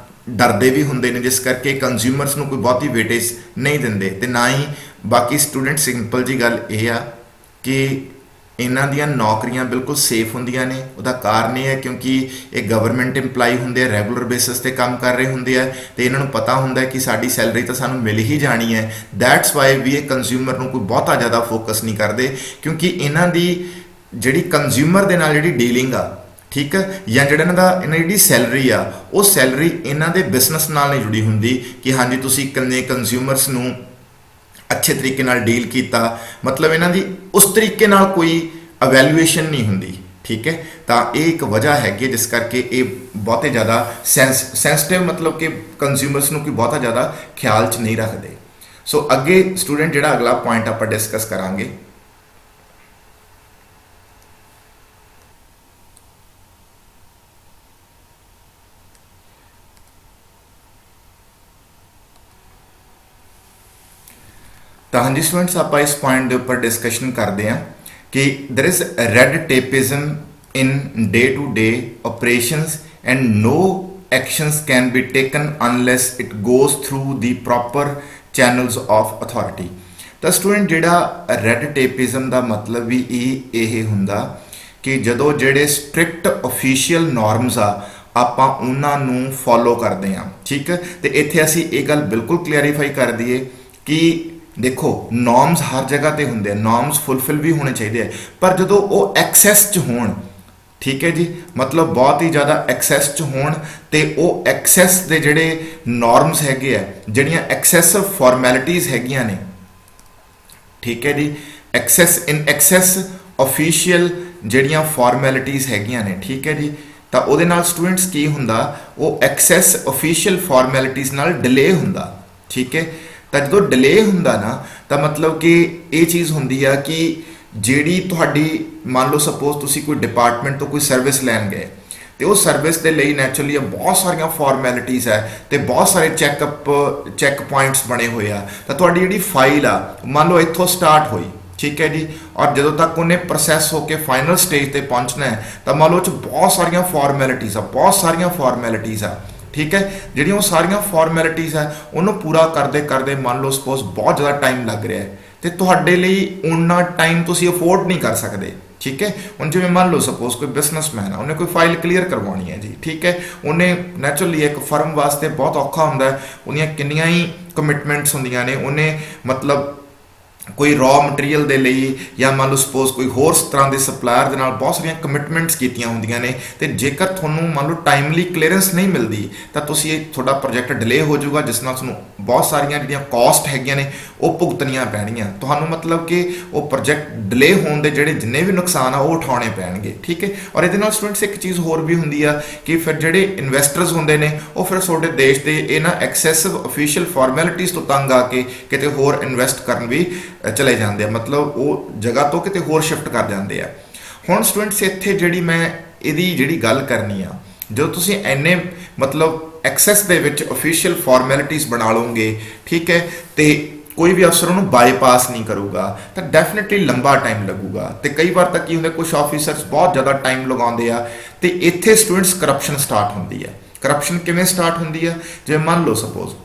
ਡਰਦੇ ਵੀ ਹੁੰਦੇ ਨੇ, ਜਿਸ ਕਰਕੇ ਕੰਜ਼ਿਊਮਰਸ ਨੂੰ ਕੋਈ ਬਹੁਤੀ ਵੇਟੇਜ ਨਹੀਂ ਦਿੰਦੇ। ਤੇ ਨਾ ਹੀ ਬਾਕੀ ਸਟੂਡੈਂਟ ਸਿੰਪਲ ਜੀ ਗੱਲ ਇਹ ਆ ਕਿ ਇਹਨਾਂ ਦੀਆਂ ਨੌਕਰੀਆਂ ਬਿਲਕੁਲ ਸੇਫ ਹੁੰਦੀਆਂ ਨੇ। ਉਹਦਾ ਕਾਰਨ ਇਹ ਹੈ ਕਿਉਂਕਿ ਇਹ ਗਵਰਨਮੈਂਟ ਇੰਪਲਾਈ ਹੁੰਦੇ ਆ, ਰੈਗੂਲਰ ਬੇਸਿਸ ਤੇ ਕੰਮ ਕਰ ਰਹੇ ਹੁੰਦੇ ਆ, ਤੇ ਇਹਨਾਂ ਨੂੰ ਪਤਾ ਹੁੰਦਾ ਕਿ ਸਾਡੀ ਸੈਲਰੀ ਤਾਂ ਸਾਨੂੰ ਮਿਲ ਹੀ ਜਾਣੀ ਹੈ। ਦੈਟਸ ਵਾਈ ਵੀ ਇਹ ਕੰਜ਼ਿਊਮਰ ਨੂੰ ਕੋਈ ਬਹੁਤਾ ਜ਼ਿਆਦਾ ਫੋਕਸ ਨਹੀਂ ਕਰਦੇ, ਕਿਉਂਕਿ ਇਹਨਾਂ ਦੀ ਜਿਹੜੀ ਕੰਜ਼ਿਊਮਰ ਦੇ ਨਾਲ ਜਿਹੜੀ ਡੀਲਿੰਗ ਆ, ਠੀਕ ਹੈ, ਜਾਂ ਜਿਹੜਾ ਇਹਨਾਂ ਦੀ ਜਿਹੜੀ ਸੈਲਰੀ ਆ ਉਹ ਸੈਲਰੀ ਇਹਨਾਂ ਦੇ ਬਿਜ਼ਨਸ ਨਾਲ ਨਹੀਂ ਜੁੜੀ ਹੁੰਦੀ ਕਿ ਹਾਂਜੀ ਤੁਸੀਂ ਕਿੰਨੇ ਕੰਜ਼ਿਊਮਰਸ ਨੂੰ ਅੱਛੇ ਤਰੀਕੇ ਨਾਲ ਡੀਲ ਕੀਤਾ, ਮਤਲਬ ਇਹਨਾਂ ਦੀ ਉਸ ਤਰੀਕੇ ਨਾਲ ਕੋਈ ਅਵੈਲੂਏਸ਼ਨ ਨਹੀਂ ਹੁੰਦੀ, ਠੀਕ ਹੈ। ਤਾਂ ਇਹ ਇੱਕ ਵਜ੍ਹਾ ਹੈਗੀ ਜਿਸ ਕਰਕੇ ਇਹ ਬਹੁਤੇ ਜ਼ਿਆਦਾ ਸੈਂਸਿਟਿਵ ਮਤਲਬ ਕਿ ਕੰਜ਼ਿਊਮਰਸ ਨੂੰ ਕੋਈ ਬਹੁਤਾ ਜ਼ਿਆਦਾ ਖਿਆਲ 'ਚ ਨਹੀਂ ਰੱਖਦੇ। ਸੋ ਅੱਗੇ ਸਟੂਡੈਂਟ ਜਿਹੜਾ ਅਗਲਾ ਪੁਆਇੰਟ ਆਪਾਂ ਡਿਸਕਸ ਕਰਾਂਗੇ, ਤਾਂ ਹਾਂਜੀ ਸਟੂਡੈਂਟਸ ਆਪਾਂ ਇਸ ਪੁਆਇੰਟ ਦੇ ਉੱਪਰ ਡਿਸਕਸ਼ਨ ਕਰਦੇ ਹਾਂ ਕਿ there is red tapeism in day-to-day operations and no actions can be taken unless it goes through the proper channels of authority। ਤਾਂ ਸਟੂਡੈਂਟ ਜਿਹੜਾ ਰੈਡ ਟੇਪਿਜ਼ਮ ਦਾ ਮਤਲਬ ਵੀ ਇਹ ਹੁੰਦਾ ਕਿ ਜਦੋਂ ਜਿਹੜੇ ਸਟ੍ਰਿਕਟ ਅਫੀਸ਼ੀਅਲ ਨਾਰਮਸ ਆ ਆਪਾਂ ਉਹਨਾਂ ਨੂੰ ਫੋਲੋ ਕਰਦੇ ਹਾਂ, ਠੀਕ ਹੈ। ਤੇ ਇੱਥੇ ਅਸੀਂ ਇਹ ਗੱਲ ਬਿਲਕੁਲ ਕਲੀਅਰੀਫਾਈ ਕਰ ਦਈਏ ਕਿ ਦੇਖੋ ਨੋਰਮਸ ਹਰ ਜਗ੍ਹਾ ਤੇ ਹੁੰਦੇ ਆ, ਨੋਰਮਸ ਫੁੱਲਫਿਲ ਵੀ ਹੋਣੇ ਚਾਹੀਦੇ ਆ, ਪਰ ਜਦੋਂ ਉਹ ਐਕਸੈਸ 'ਚ ਹੋਣ ठीक है जी, मतलब बहुत ही ज़्यादा एक्सैस च होण ते ਉਹ एक्सैस ਦੇ ਜਿਹੜੇ नॉर्म्स हैगे आ, ਜਿਹੜੀਆਂ एक्सैसिव फॉर्मैलिटीज़ हैगियां ने, ठीक है जी, एक्सैस इन एक्सैस ऑफिशियल ਜਿਹੜੀਆਂ फॉर्मैलिटीज़ हैगियां ने, ठीक है जी। ਤਾਂ ਉਹਦੇ ਨਾਲ ਸਟੂਡੈਂਟਸ ਕੀ ਹੁੰਦਾ, ਉਹ ਐਕਸੈਸ ऑफिशियल फॉर्मैलिटीज़ ਨਾਲ ਡਿਲੇ ਹੁੰਦਾ, ਠੀਕ ਹੈ। ਤਾਂ ਜਦੋਂ ਡਿਲੇ ਹੁੰਦਾ ਨਾ ਤਾਂ ਮਤਲਬ ਕਿ ਇਹ ਚੀਜ਼ ਹੁੰਦੀ ਆ ਕਿ ਜਿਹੜੀ ਤੁਹਾਡੀ ਮੰਨ ਲਓ ਸਪੋਜ਼ ਤੁਸੀਂ ਕੋਈ ਡਿਪਾਰਟਮੈਂਟ ਤੋਂ ਕੋਈ ਸਰਵਿਸ ਲੈਣ ਗਏ ਤੇ ਉਹ ਸਰਵਿਸ ਦੇ ਲਈ ਨੈਚੁਰਲੀ ਬਹੁਤ ਸਾਰੀਆਂ ਫਾਰਮੈਲਿਟੀਜ਼ ਹੈ ਤੇ ਬਹੁਤ ਸਾਰੇ ਚੈੱਕ ਪੁਆਇੰਟਸ ਬਣੇ ਹੋਏ ਆ। ਤਾਂ ਤੁਹਾਡੀ ਜਿਹੜੀ ਫਾਈਲ ਆ ਮੰਨ ਲਓ ਇੱਥੋਂ ਸਟਾਰਟ ਹੋਈ, ਠੀਕ ਹੈ ਜੀ, ਔਰ ਜਦੋਂ ਤੱਕ ਉਹਨੇ ਪ੍ਰੋਸੈਸ ਹੋ ਕੇ ਫਾਈਨਲ ਸਟੇਜ ਤੇ ਪਹੁੰਚਣਾ ਹੈ ਤਾਂ ਮੰਨ ਲਓ ਚ ਬਹੁਤ ਸਾਰੀਆਂ ਫਾਰਮੈਲਿਟੀਜ਼ ਆ, ਠੀਕ ਹੈ। ਜਿਹੜੀਆਂ ਉਹ ਸਾਰੀਆਂ ਫਾਰਮੈਲਿਟੀਜ਼ ਆ ਉਹਨੂੰ ਪੂਰਾ ਕਰਦੇ ਮੰਨ ਲਓ ਸਪੋਜ਼ ਬਹੁਤ ਜ਼ਿਆਦਾ ਟਾਈਮ ਲੱਗ ਰਿਹਾ ਹੈ ਤੇ ਤੁਹਾਡੇ ਲਈ ਉਨਾ ਟਾਈਮ ਤੁਸੀਂ ਅਫੋਰਡ ਨਹੀਂ ਕਰ ਸਕਦੇ, ਠੀਕ ਹੈ। ਹੁਣ ਜਿਵੇਂ ਮੰਨ ਲਓ ਸਪੋਜ਼ ਕੋਈ ਬਿਜ਼ਨਸਮੈਨ ਆ, ਉਹਨੇ ਕੋਈ ਫਾਈਲ ਕਲੀਅਰ ਕਰਵਾਉਣੀ ਹੈ ਜੀ, ਠੀਕ ਹੈ। ਉਹਨੇ ਨੈਚੁਰਲੀ ਇੱਕ ਫਰਮ ਵਾਸਤੇ ਬਹੁਤ ਔਖਾ ਹੁੰਦਾ, ਉਹਦੀਆਂ ਕਿੰਨੀਆਂ ਹੀ ਕਮਿਟਮੈਂਟਸ ਹੁੰਦੀਆਂ ਨੇ, ਉਹਨੇ ਮਤਲਬ ਕੋਈ ਰॉ ਮਟੀਰੀਅਲ ਦੇ ਲਈ ਜਾਂ ਮੰਨ ਲਓ ਸਪੋਜ਼ ਕੋਈ ਹੋਰ ਤਰ੍ਹਾਂ ਦੇ ਸਪਲਾਇਰ ਦੇ ਨਾਲ ਬਹੁਤ ਸਾਰੀਆਂ ਕਮਿਟਮੈਂਟਸ ਕੀਤੀਆਂ ਹੁੰਦੀਆਂ ਨੇ ਤੇ ਜੇਕਰ ਤੁਹਾਨੂੰ ਮੰਨ ਲਓ ਟਾਈਮਲੀ ਕਲੀਅਰੈਂਸ ਨਹੀਂ ਮਿਲਦੀ ਤਾਂ ਤੁਸੀਂ ਤੁਹਾਡਾ ਪ੍ਰੋਜੈਕਟ ਡਿਲੇ ਹੋ ਜਾਊਗਾ, ਜਿਸ ਨਾਲ ਤੁਹਾਨੂੰ ਬਹੁਤ ਸਾਰੀਆਂ ਜਿਹੜੀਆਂ ਕਾਸਟ ਹੈਗੀਆਂ ਨੇ ਉਹ ਭੁਗਤਣੀਆਂ ਪੈਣਗੀਆਂ ਤੁਹਾਨੂੰ, ਮਤਲਬ ਕਿ ਉਹ ਪ੍ਰੋਜੈਕਟ ਡਿਲੇ ਹੋਣ ਦੇ ਜਿਹੜੇ ਜਿੰਨੇ ਵੀ ਨੁਕਸਾਨ ਆ ਉਹ ਉਠਾਉਣੇ ਪੈਣਗੇ, ਠੀਕ ਹੈ। ਔਰ ਇਹਦੇ ਨਾਲ ਸਟੂਡੈਂਟਸ ਇੱਕ ਚੀਜ਼ ਹੋਰ ਵੀ ਹੁੰਦੀ ਆ ਕਿ ਫਿਰ ਜਿਹੜੇ ਇਨਵੈਸਟਰਸ ਹੁੰਦੇ ਨੇ ਉਹ ਫਿਰ ਤੁਹਾਡੇ ਦੇਸ਼ ਦੇ ਇਹਨਾਂ ਐਕਸੈਸਿਵ ऑफिशियल फॉर्मैलिटीज़ ਤੋਂ ਤੰਗ ਆ ਕੇ ਕਿਤੇ ਹੋਰ ਇਨਵੈਸਟ ਕਰਨ ਵੀ ਚਲੇ ਜਾਂਦੇ ਆ, ਮਤਲਬ ਉਹ ਜਗ੍ਹਾ ਤੋਂ ਕਿਤੇ ਹੋਰ ਸ਼ਿਫਟ ਕਰ ਜਾਂਦੇ ਆ। ਹੁਣ ਸਟੂਡੈਂਟਸ ਇੱਥੇ ਜਿਹੜੀ ਮੈਂ ਇਹਦੀ ਜਿਹੜੀ ਗੱਲ ਕਰਨੀ ਆ, ਜਦੋਂ ਤੁਸੀਂ ਐਨੇ ਮਤਲਬ ਐਕਸੈਸ ਦੇ ਵਿੱਚ ऑफिशियल फॉर्मैलिटीज़ ਬਣਾ ਲਓਗੇ, ਠੀਕ ਹੈ, ਤੇ ਕੋਈ ਵੀ ਅਫਸਰ ਉਹਨੂੰ ਬਾਈਪਾਸ ਨਹੀਂ ਕਰੂਗਾ ਤਾਂ ਡੈਫੀਨਿਟਲੀ ਲੰਬਾ ਟਾਈਮ ਲੱਗੂਗਾ। ਤੇ ਕਈ ਵਾਰ ਤਾਂ ਕੀ ਹੁੰਦਾ, ਕੁਝ ਆਫਿਸਰਸ ਬਹੁਤ ਜ਼ਿਆਦਾ ਟਾਈਮ ਲਗਾਉਂਦੇ ਆ ਤੇ ਇੱਥੇ ਸਟੂਡੈਂਟਸ ਕਰਪਸ਼ਨ ਸਟਾਰਟ ਹੁੰਦੀ ਆ। ਕਰਪਸ਼ਨ ਕਿਵੇਂ ਸਟਾਰਟ ਹੁੰਦੀ ਆ, ਜਿਵੇਂ ਮੰਨ ਲਓ ਸਪੋਜ਼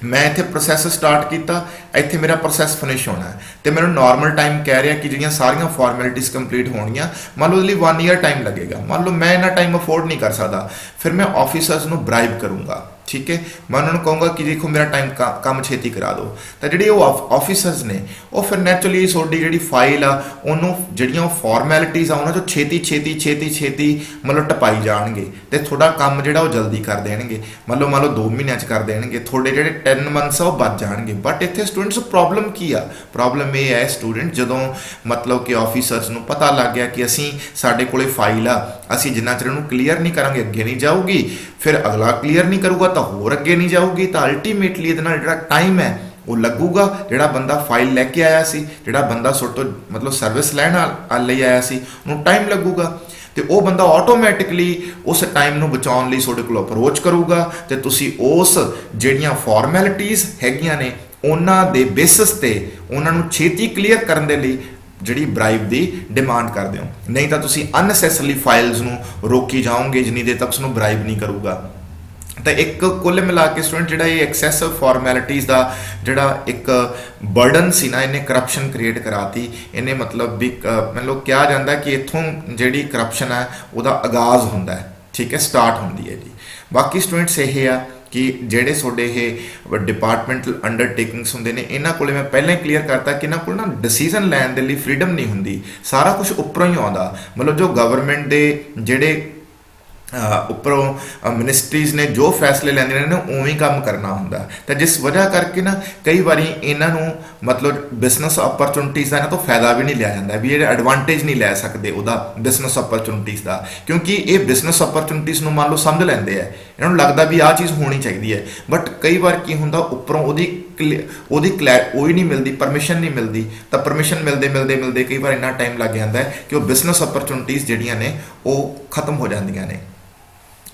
ਮੈਂ ਇੱਥੇ ਪ੍ਰੋਸੈਸ ਸਟਾਰਟ ਕੀਤਾ, ਇੱਥੇ ਮੇਰਾ ਪ੍ਰੋਸੈਸ ਫਿਨਿਸ਼ ਹੋਣਾ ਹੈ ਤੇ ਮੈਨੂੰ ਨਾਰਮਲ ਟਾਈਮ ਕਹਿ ਰਿਹਾ ਕਿ ਜਿਹੜੀਆਂ ਸਾਰੀਆਂ ਫਾਰਮੈਲਿਟੀਜ਼ ਕੰਪਲੀਟ ਹੋਣਗੀਆਂ, ਮੰਨ ਲਓ ਉਹਦੇ ਲਈ 1 ਈਅਰ ਟਾਈਮ ਲੱਗੇਗਾ। ਮੰਨ ਲਓ ਮੈਂ ਇੰਨਾ ਟਾਈਮ ਅਫੋਰਡ ਨਹੀਂ ਕਰ ਸਕਦਾ, ਫਿਰ ਮੈਂ ਆਫਿਸਰਸ ਨੂੰ ਬ੍ਰਾਈਬ ਕਰੂੰਗਾ, ਠੀਕ ਹੈ। ਮੈਂ ਉਹਨਾਂ ਨੂੰ ਕਹੂੰਗਾ ਕਿ ਦੇਖੋ ਮੇਰਾ ਟਾਈਮ ਕੰਮ ਛੇਤੀ ਕਰਾ ਦਿਓ। ਤਾਂ ਜਿਹੜੇ ਉਹ ਆਫਿਸਰਸ ਨੇ ਉਹ ਫਿਰ ਨੈਚੁਰਲੀ ਤੁਹਾਡੀ ਜਿਹੜੀ ਫਾਈਲ ਆ ਉਹਨੂੰ ਜਿਹੜੀਆਂ ਫਾਰਮੈਲਿਟੀਜ਼ ਆ ਉਹਨਾਂ ਚੋਂ ਛੇਤੀ ਮਤਲਬ ਟਪਾਈ ਜਾਣਗੇ ਤੇ ਤੁਹਾਡਾ ਕੰਮ ਜਿਹੜਾ ਉਹ ਜਲਦੀ ਕਰ ਦੇਣਗੇ। ਮੰਨ ਲਓ 2 ਮਹੀਨਿਆਂ 'ਚ ਕਰ ਦੇਣਗੇ, ਤੁਹਾਡੇ ਜਿਹੜੇ 10 ਮੰਥਸ ਆ ਉਹ ਬਚ ਜਾਣਗੇ। ਬਟ ਇੱਥੇ ਸਟੂਡੈਂਟਸ ਪ੍ਰੋਬਲਮ ਕੀ ਆ, ਪ੍ਰੋਬਲਮ ਇਹ ਹੈ ਸਟੂਡੈਂਟ ਜਦੋਂ ਮਤਲਬ ਕਿ ਆਫਿਸਰਸ ਨੂੰ ਪਤਾ ਲੱਗ ਗਿਆ ਕਿ ਸਾਡੇ ਕੋਲੇ ਫਾਈਲ ਆ, ਅਸੀਂ ਜਿੰਨਾ ਚਿਰ ਉਹਨੂੰ ਕਲੀਅਰ ਨਹੀਂ ਕਰਾਂਗੇ ਅੱਗੇ ਨਹੀਂ ਜਾਊਗੀ, ਫਿਰ ਅਗਲਾ ਕਲੀਅਰ ਨਹੀਂ ਕਰੂਗਾ ਤਾਂ ਹੋਰ ਅੱਗੇ ਨਹੀਂ ਜਾਊਗੀ, ਤਾਂ ਅਲਟੀਮੇਟਲੀ ਇਹਦੇ ਨਾਲ ਜਿਹੜਾ ਟਾਈਮ ਹੈ ਉਹ ਲੱਗੂਗਾ। ਜਿਹੜਾ ਬੰਦਾ ਫਾਈਲ ਲੈ ਕੇ ਆਇਆ ਸੀ, ਜਿਹੜਾ ਬੰਦਾ ਤੁਹਾਡੇ ਤੋਂ ਮਤਲਬ ਸਰਵਿਸ ਲੈਣ ਲਈ ਆਇਆ ਸੀ, ਉਹਨੂੰ ਟਾਈਮ ਲੱਗੂਗਾ ਤੇ ਉਹ ਬੰਦਾ ਆਟੋਮੈਟਿਕਲੀ ਉਸ ਟਾਈਮ ਨੂੰ ਬਚਾਉਣ ਲਈ ਤੁਹਾਡੇ ਕੋਲ ਅਪਰੋਚ ਕਰੂਗਾ ਤੇ ਤੁਸੀਂ ਉਸ ਜਿਹੜੀਆਂ ਫਾਰਮੈਲਿਟੀਜ਼ ਹੈਗੀਆਂ ਨੇ ਉਹਨਾਂ ਦੇ ਬੇਸਿਸ ਤੇ ਉਹਨਾਂ ਨੂੰ ਛੇਤੀ ਕਲੀਅਰ ਕਰਨ ਦੇ ਲਈ ਜਿਹੜੀ ਬ੍ਰਾਈਬ ਦੀ ਡਿਮਾਂਡ ਕਰਦੇ ਹੋ। ਨਹੀਂ ਤਾਂ ਤੁਸੀਂ ਅਨਨੈਸੈਸਰਲੀ ਫਾਈਲਸ ਨੂੰ ਰੋਕੀ ਜਾਓਗੇ ਜਿੰਨੀ ਦੇਰ ਤੱਕ ਉਸਨੂੰ ਬ੍ਰਾਈਬ ਨਹੀਂ ਕਰੂਗਾ। ਤਾਂ ਇੱਕ ਕੁੱਲ ਮਿਲਾ ਕੇ ਸਟੂਡੈਂਟ ਜਿਹੜਾ ਇਹ ਐਕਸੈਸਿਵ ਫਾਰਮੈਲਿਟੀਜ਼ ਦਾ ਜਿਹੜਾ ਇੱਕ ਬਰਡਨ ਸੀ ਨਾ, ਇਹਨੇ ਕਰਪਸ਼ਨ ਕ੍ਰੀਏਟ ਕਰਾਤੀ। ਇਹਨੇ ਮਤਲਬ ਵੀ ਮਤਲਬ ਕਿਹਾ ਜਾਂਦਾ ਕਿ ਇੱਥੋਂ ਜਿਹੜੀ ਕਰਪਸ਼ਨ ਹੈ ਉਹਦਾ ਆਗਾਜ਼ ਹੁੰਦਾ ਹੈ, ਠੀਕ ਹੈ, ਸਟਾਰਟ ਹੁੰਦੀ ਹੈ ਜੀ। ਬਾਕੀ ਸਟੂਡੈਂਟਸ ਇਹ ਆ ਕਿ ਜਿਹੜੇ ਤੁਹਾਡੇ ਇਹ ਡਿਪਾਰਟਮੈਂਟਲ ਅੰਡਰਟੇਕਿੰਗਸ ਹੁੰਦੇ ਨੇ, ਇਹਨਾਂ ਕੋਲੇ ਮੈਂ ਪਹਿਲਾਂ ਹੀ ਕਲੀਅਰ ਕਰਤਾ ਕਿ ਇਹਨਾਂ ਕੋਲ ਨਾ ਡਿਸੀਜ਼ਨ ਲੈਣ ਦੇ ਲਈ ਫਰੀडम ਨਹੀਂ ਹੁੰਦੀ, ਸਾਰਾ ਕੁਝ ਉੱਪਰੋਂ ਹੀ ਆਉਂਦਾ। ਮਤਲਬ ਜੋ ਗਵਰਨਮੈਂਟ ਦੇ ਜਿਹੜੇ ਉੱਪਰੋਂ ਮਿਨਿਸਟਰੀਜ਼ ਨੇ ਜੋ ਫੈਸਲੇ ਲੈਂਦੀਆਂ ਨੇ ਉਵੇਂ ਹੀ ਕੰਮ ਕਰਨਾ ਹੁੰਦਾ। ਤਾਂ ਜਿਸ ਵਜ੍ਹਾ ਕਰਕੇ ਨਾ ਕਈ ਵਾਰੀ ਇਹਨਾਂ ਨੂੰ ਮਤਲਬ ਬਿਜ਼ਨਸ ਅਪਰਚੁਨਿਟੀਜ਼ ਦਾ ਇਹਨਾਂ ਤੋਂ ਫਾਇਦਾ ਵੀ ਨਹੀਂ ਲਿਆ ਜਾਂਦਾ, ਵੀ ਇਹ ਐਡਵਾਂਟੇਜ ਨਹੀਂ ਲੈ ਸਕਦੇ ਉਹਦਾ ਬਿਜ਼ਨਸ ਅਪਰਚੁਨਿਟੀਜ਼ ਦਾ, ਕਿਉਂਕਿ ਇਹ ਬਿਜ਼ਨਸ ਅਪਰਚੁਨਿਟੀਜ਼ ਨੂੰ ਮੰਨ ਲਓ ਸਮਝ ਲੈਂਦੇ ਆ, ਇਹਨਾਂ ਨੂੰ ਲੱਗਦਾ ਵੀ ਆਹ ਚੀਜ਼ ਹੋਣੀ ਚਾਹੀਦੀ ਹੈ। ਬਟ ਕਈ ਵਾਰ ਕੀ ਹੁੰਦਾ, ਉੱਪਰੋਂ ਉਹਦੀ ਉਹੀ ਨਹੀਂ ਮਿਲਦੀ, ਪਰਮਿਸ਼ਨ ਨਹੀਂ ਮਿਲਦੀ। ਤਾਂ ਪਰਮਿਸ਼ਨ ਮਿਲਦੇ ਕਈ ਵਾਰ ਇੰਨਾ ਟਾਈਮ ਲੱਗ ਜਾਂਦਾ ਹੈ ਕਿ ਉਹ ਬਿਜ਼ਨਸ ਅਪਰਚੁਨਿਟੀਜ਼ ਜਿਹੜੀਆਂ ਨੇ ਉਹ ਖਤਮ ਹੋ ਜਾਂਦੀਆਂ ਨੇ।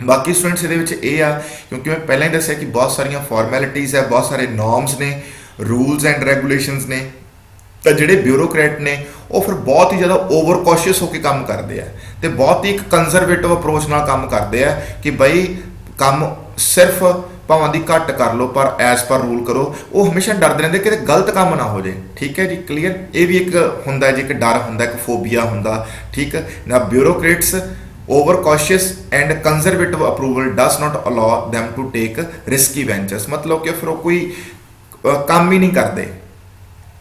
ਬਾਕੀ ਸਟੂਡੈਂਟਸ ਇਹਦੇ ਵਿੱਚ ਇਹ ਆ, ਕਿਉਂਕਿ ਮੈਂ ਪਹਿਲਾਂ ਹੀ ਦੱਸਿਆ ਕਿ ਬਹੁਤ ਸਾਰੀਆਂ ਫਾਰਮੈਲਿਟੀਜ਼ ਹੈ, ਬਹੁਤ ਸਾਰੇ ਨੋਰਮਸ ਨੇ, ਰੂਲਸ ਐਂਡ ਰੈਗੂਲੇਸ਼ਨਸ ਨੇ। ਤਾਂ ਜਿਹੜੇ ਬਿਊਰੋਕਰੇਟ ਨੇ ਉਹ ਫਿਰ ਬਹੁਤ ਹੀ ਜ਼ਿਆਦਾ ਓਵਰ ਕੌਸ਼ੀਅਸ ਹੋ ਕੇ ਕੰਮ ਕਰਦੇ ਆ ਤੇ ਬਹੁਤ ਹੀ ਇੱਕ ਕੰਜ਼ਰਵੇਟਿਵ ਅਪਰੋਚ ਨਾਲ ਕੰਮ ਕਰਦੇ ਆ ਕਿ ਬਈ ਕੰਮ ਸਿਰਫ ਭਾਵਾਂ ਦੀ ਘੱਟ ਕਰ ਲਓ ਪਰ ਐਜ਼ ਪਰ ਰੂਲ ਕਰੋ। ਉਹ ਹਮੇਸ਼ਾ ਡਰਦੇ ਰਹਿੰਦੇ ਕਿ ਗਲਤ ਕੰਮ ਨਾ ਹੋ ਜਾਏ, ਠੀਕ ਹੈ ਜੀ, ਕਲੀਅਰ। ਇਹ ਵੀ ਇੱਕ ਹੁੰਦਾ ਜੀ, ਇੱਕ ਡਰ ਹੁੰਦਾ, ਇੱਕ ਫੋਬੀਆ ਹੁੰਦਾ, ਠੀਕ ਹੈ ਨਾ। Bureaucrats over cautious and conservative approval does not allow them to take risky ventures, मतलब कि फिर वो कोई काम ही नहीं करते,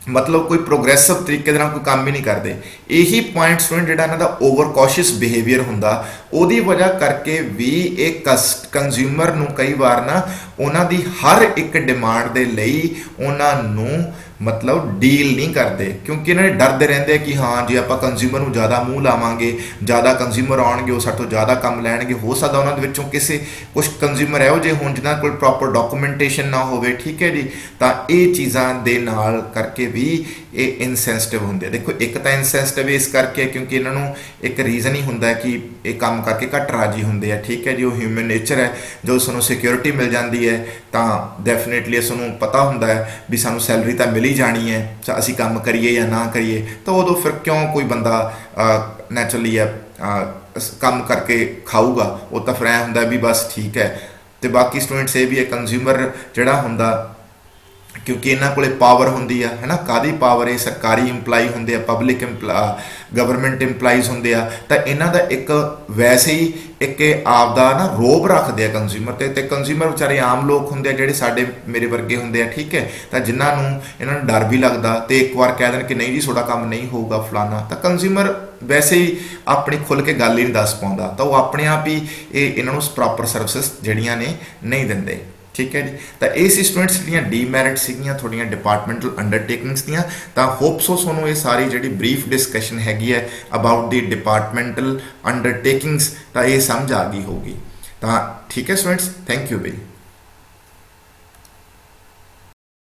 मतलब कोई प्रोग्रेसिव तरीके ਦੇ ਨਾਲ ਕੋਈ ਕੰਮ ਹੀ ਨਹੀਂ ਕਰਦੇ। ਇਹੀ ਪੁਆਇੰਟ ਸਟੂਡੈਂਟ ਜਿਹੜਾ ਇਹਨਾਂ ਦਾ ਓਵਰ ਕੌਸ਼ੀਅਸ ਬਿਹੇਵੀਅਰ ਹੁੰਦਾ, ਉਹਦੀ ਵਜ੍ਹਾ ਕਰਕੇ ਵੀ ਇਹ ਕੰਜ਼ਿਊਮਰ ਨੂੰ ਕਈ ਵਾਰ ਨਾ ਉਹਨਾਂ ਦੀ ਹਰ ਇੱਕ ਡਿਮਾਂਡ ਦੇ ਲਈ ਉਹਨਾਂ ਨੂੰ मतलब डील नहीं करते, क्योंकि इन्होंने डरते रहते हैं कि हाँ जी आप कंज्यूमर ਨੂੰ ज़्यादा मूँह लावांगे, ज़्यादा कंज्यूमर आउणगे, वो साडे तो ज़्यादा काम लैणगे। हो सकता उन्होंने विचों किसी कुछ कंज्यूमर इहो ਜਿਹੇ होण जिन्हां कोल प्रॉपर डॉक्यूमेंटेशन ना होवे, ठीक है जी, तो ये चीज़ां दे नाल करके भी ये इनसेंसिटिव होंदे। देखो एक तो इनसेंसिटिव इस करके क्योंकि इन्हों एक रीज़न ही होंदा है कि ये काम करके घट राजी होंदे हैं, ठीक है जी, वो ह्यूमन नेचर है। जो सानूं सिक्योरिटी मिल जाती है तो डेफिनेटली सानूं पता होंदा है भी सानूं सैलरी तो मिल ही जानी है, असी काम करिए या ना करिए, तो उदों फिर क्यों कोई बंदा नैचुरली काम करके खाऊगा, वो तो फिर ऐ होंदा भी बस ठीक है। तो बाकी स्टूडेंट्स ये भी है कंज्यूमर जिहड़ा हुंदा, क्योंकि इन्हों को पावर होंदी है ना, कादी पावर है, सरकारी इंपलाई होंदे, पब्लिक गवर्नमेंट इंपलाइज होंदे, तो इन्हों का एक वैसे ही एक आपदा ना रोब रखते हैं कंज्यूमर ते कंज्यूमर बेचारे आम लोग होंदे जिहड़े साडे मेरे वर्गे होंदे, ठीक है, तो जिन्होंने इन्होंने डर भी लगता, तो एक बार कह दें कि नहीं जी थोड़ा काम नहीं होगा फलाना, तो कंज्यूमर वैसे ही अपनी खुल के गल ही नहीं दस पाता, तो वो अपने आप ही इन्होंने प्रॉपर सर्विसिज जिहड़ियां ने नहीं दिंदे, ठीक है जी। तो ये सी स्टूडेंट्स दी डीमैरिट सीगियां थोड़ियां डिपार्टमेंटल अंडरटेकिंग्स दियां। तो होप सो सोनू ये सारी जी ब्रीफ डिस्कशन हैगी है अबाउट दी डिपार्टमेंटल अंडरटेकिंग्स, तो ये समझ आ गई होगी। तो ठीक है स्टूडेंट्स, थैंक यू बी।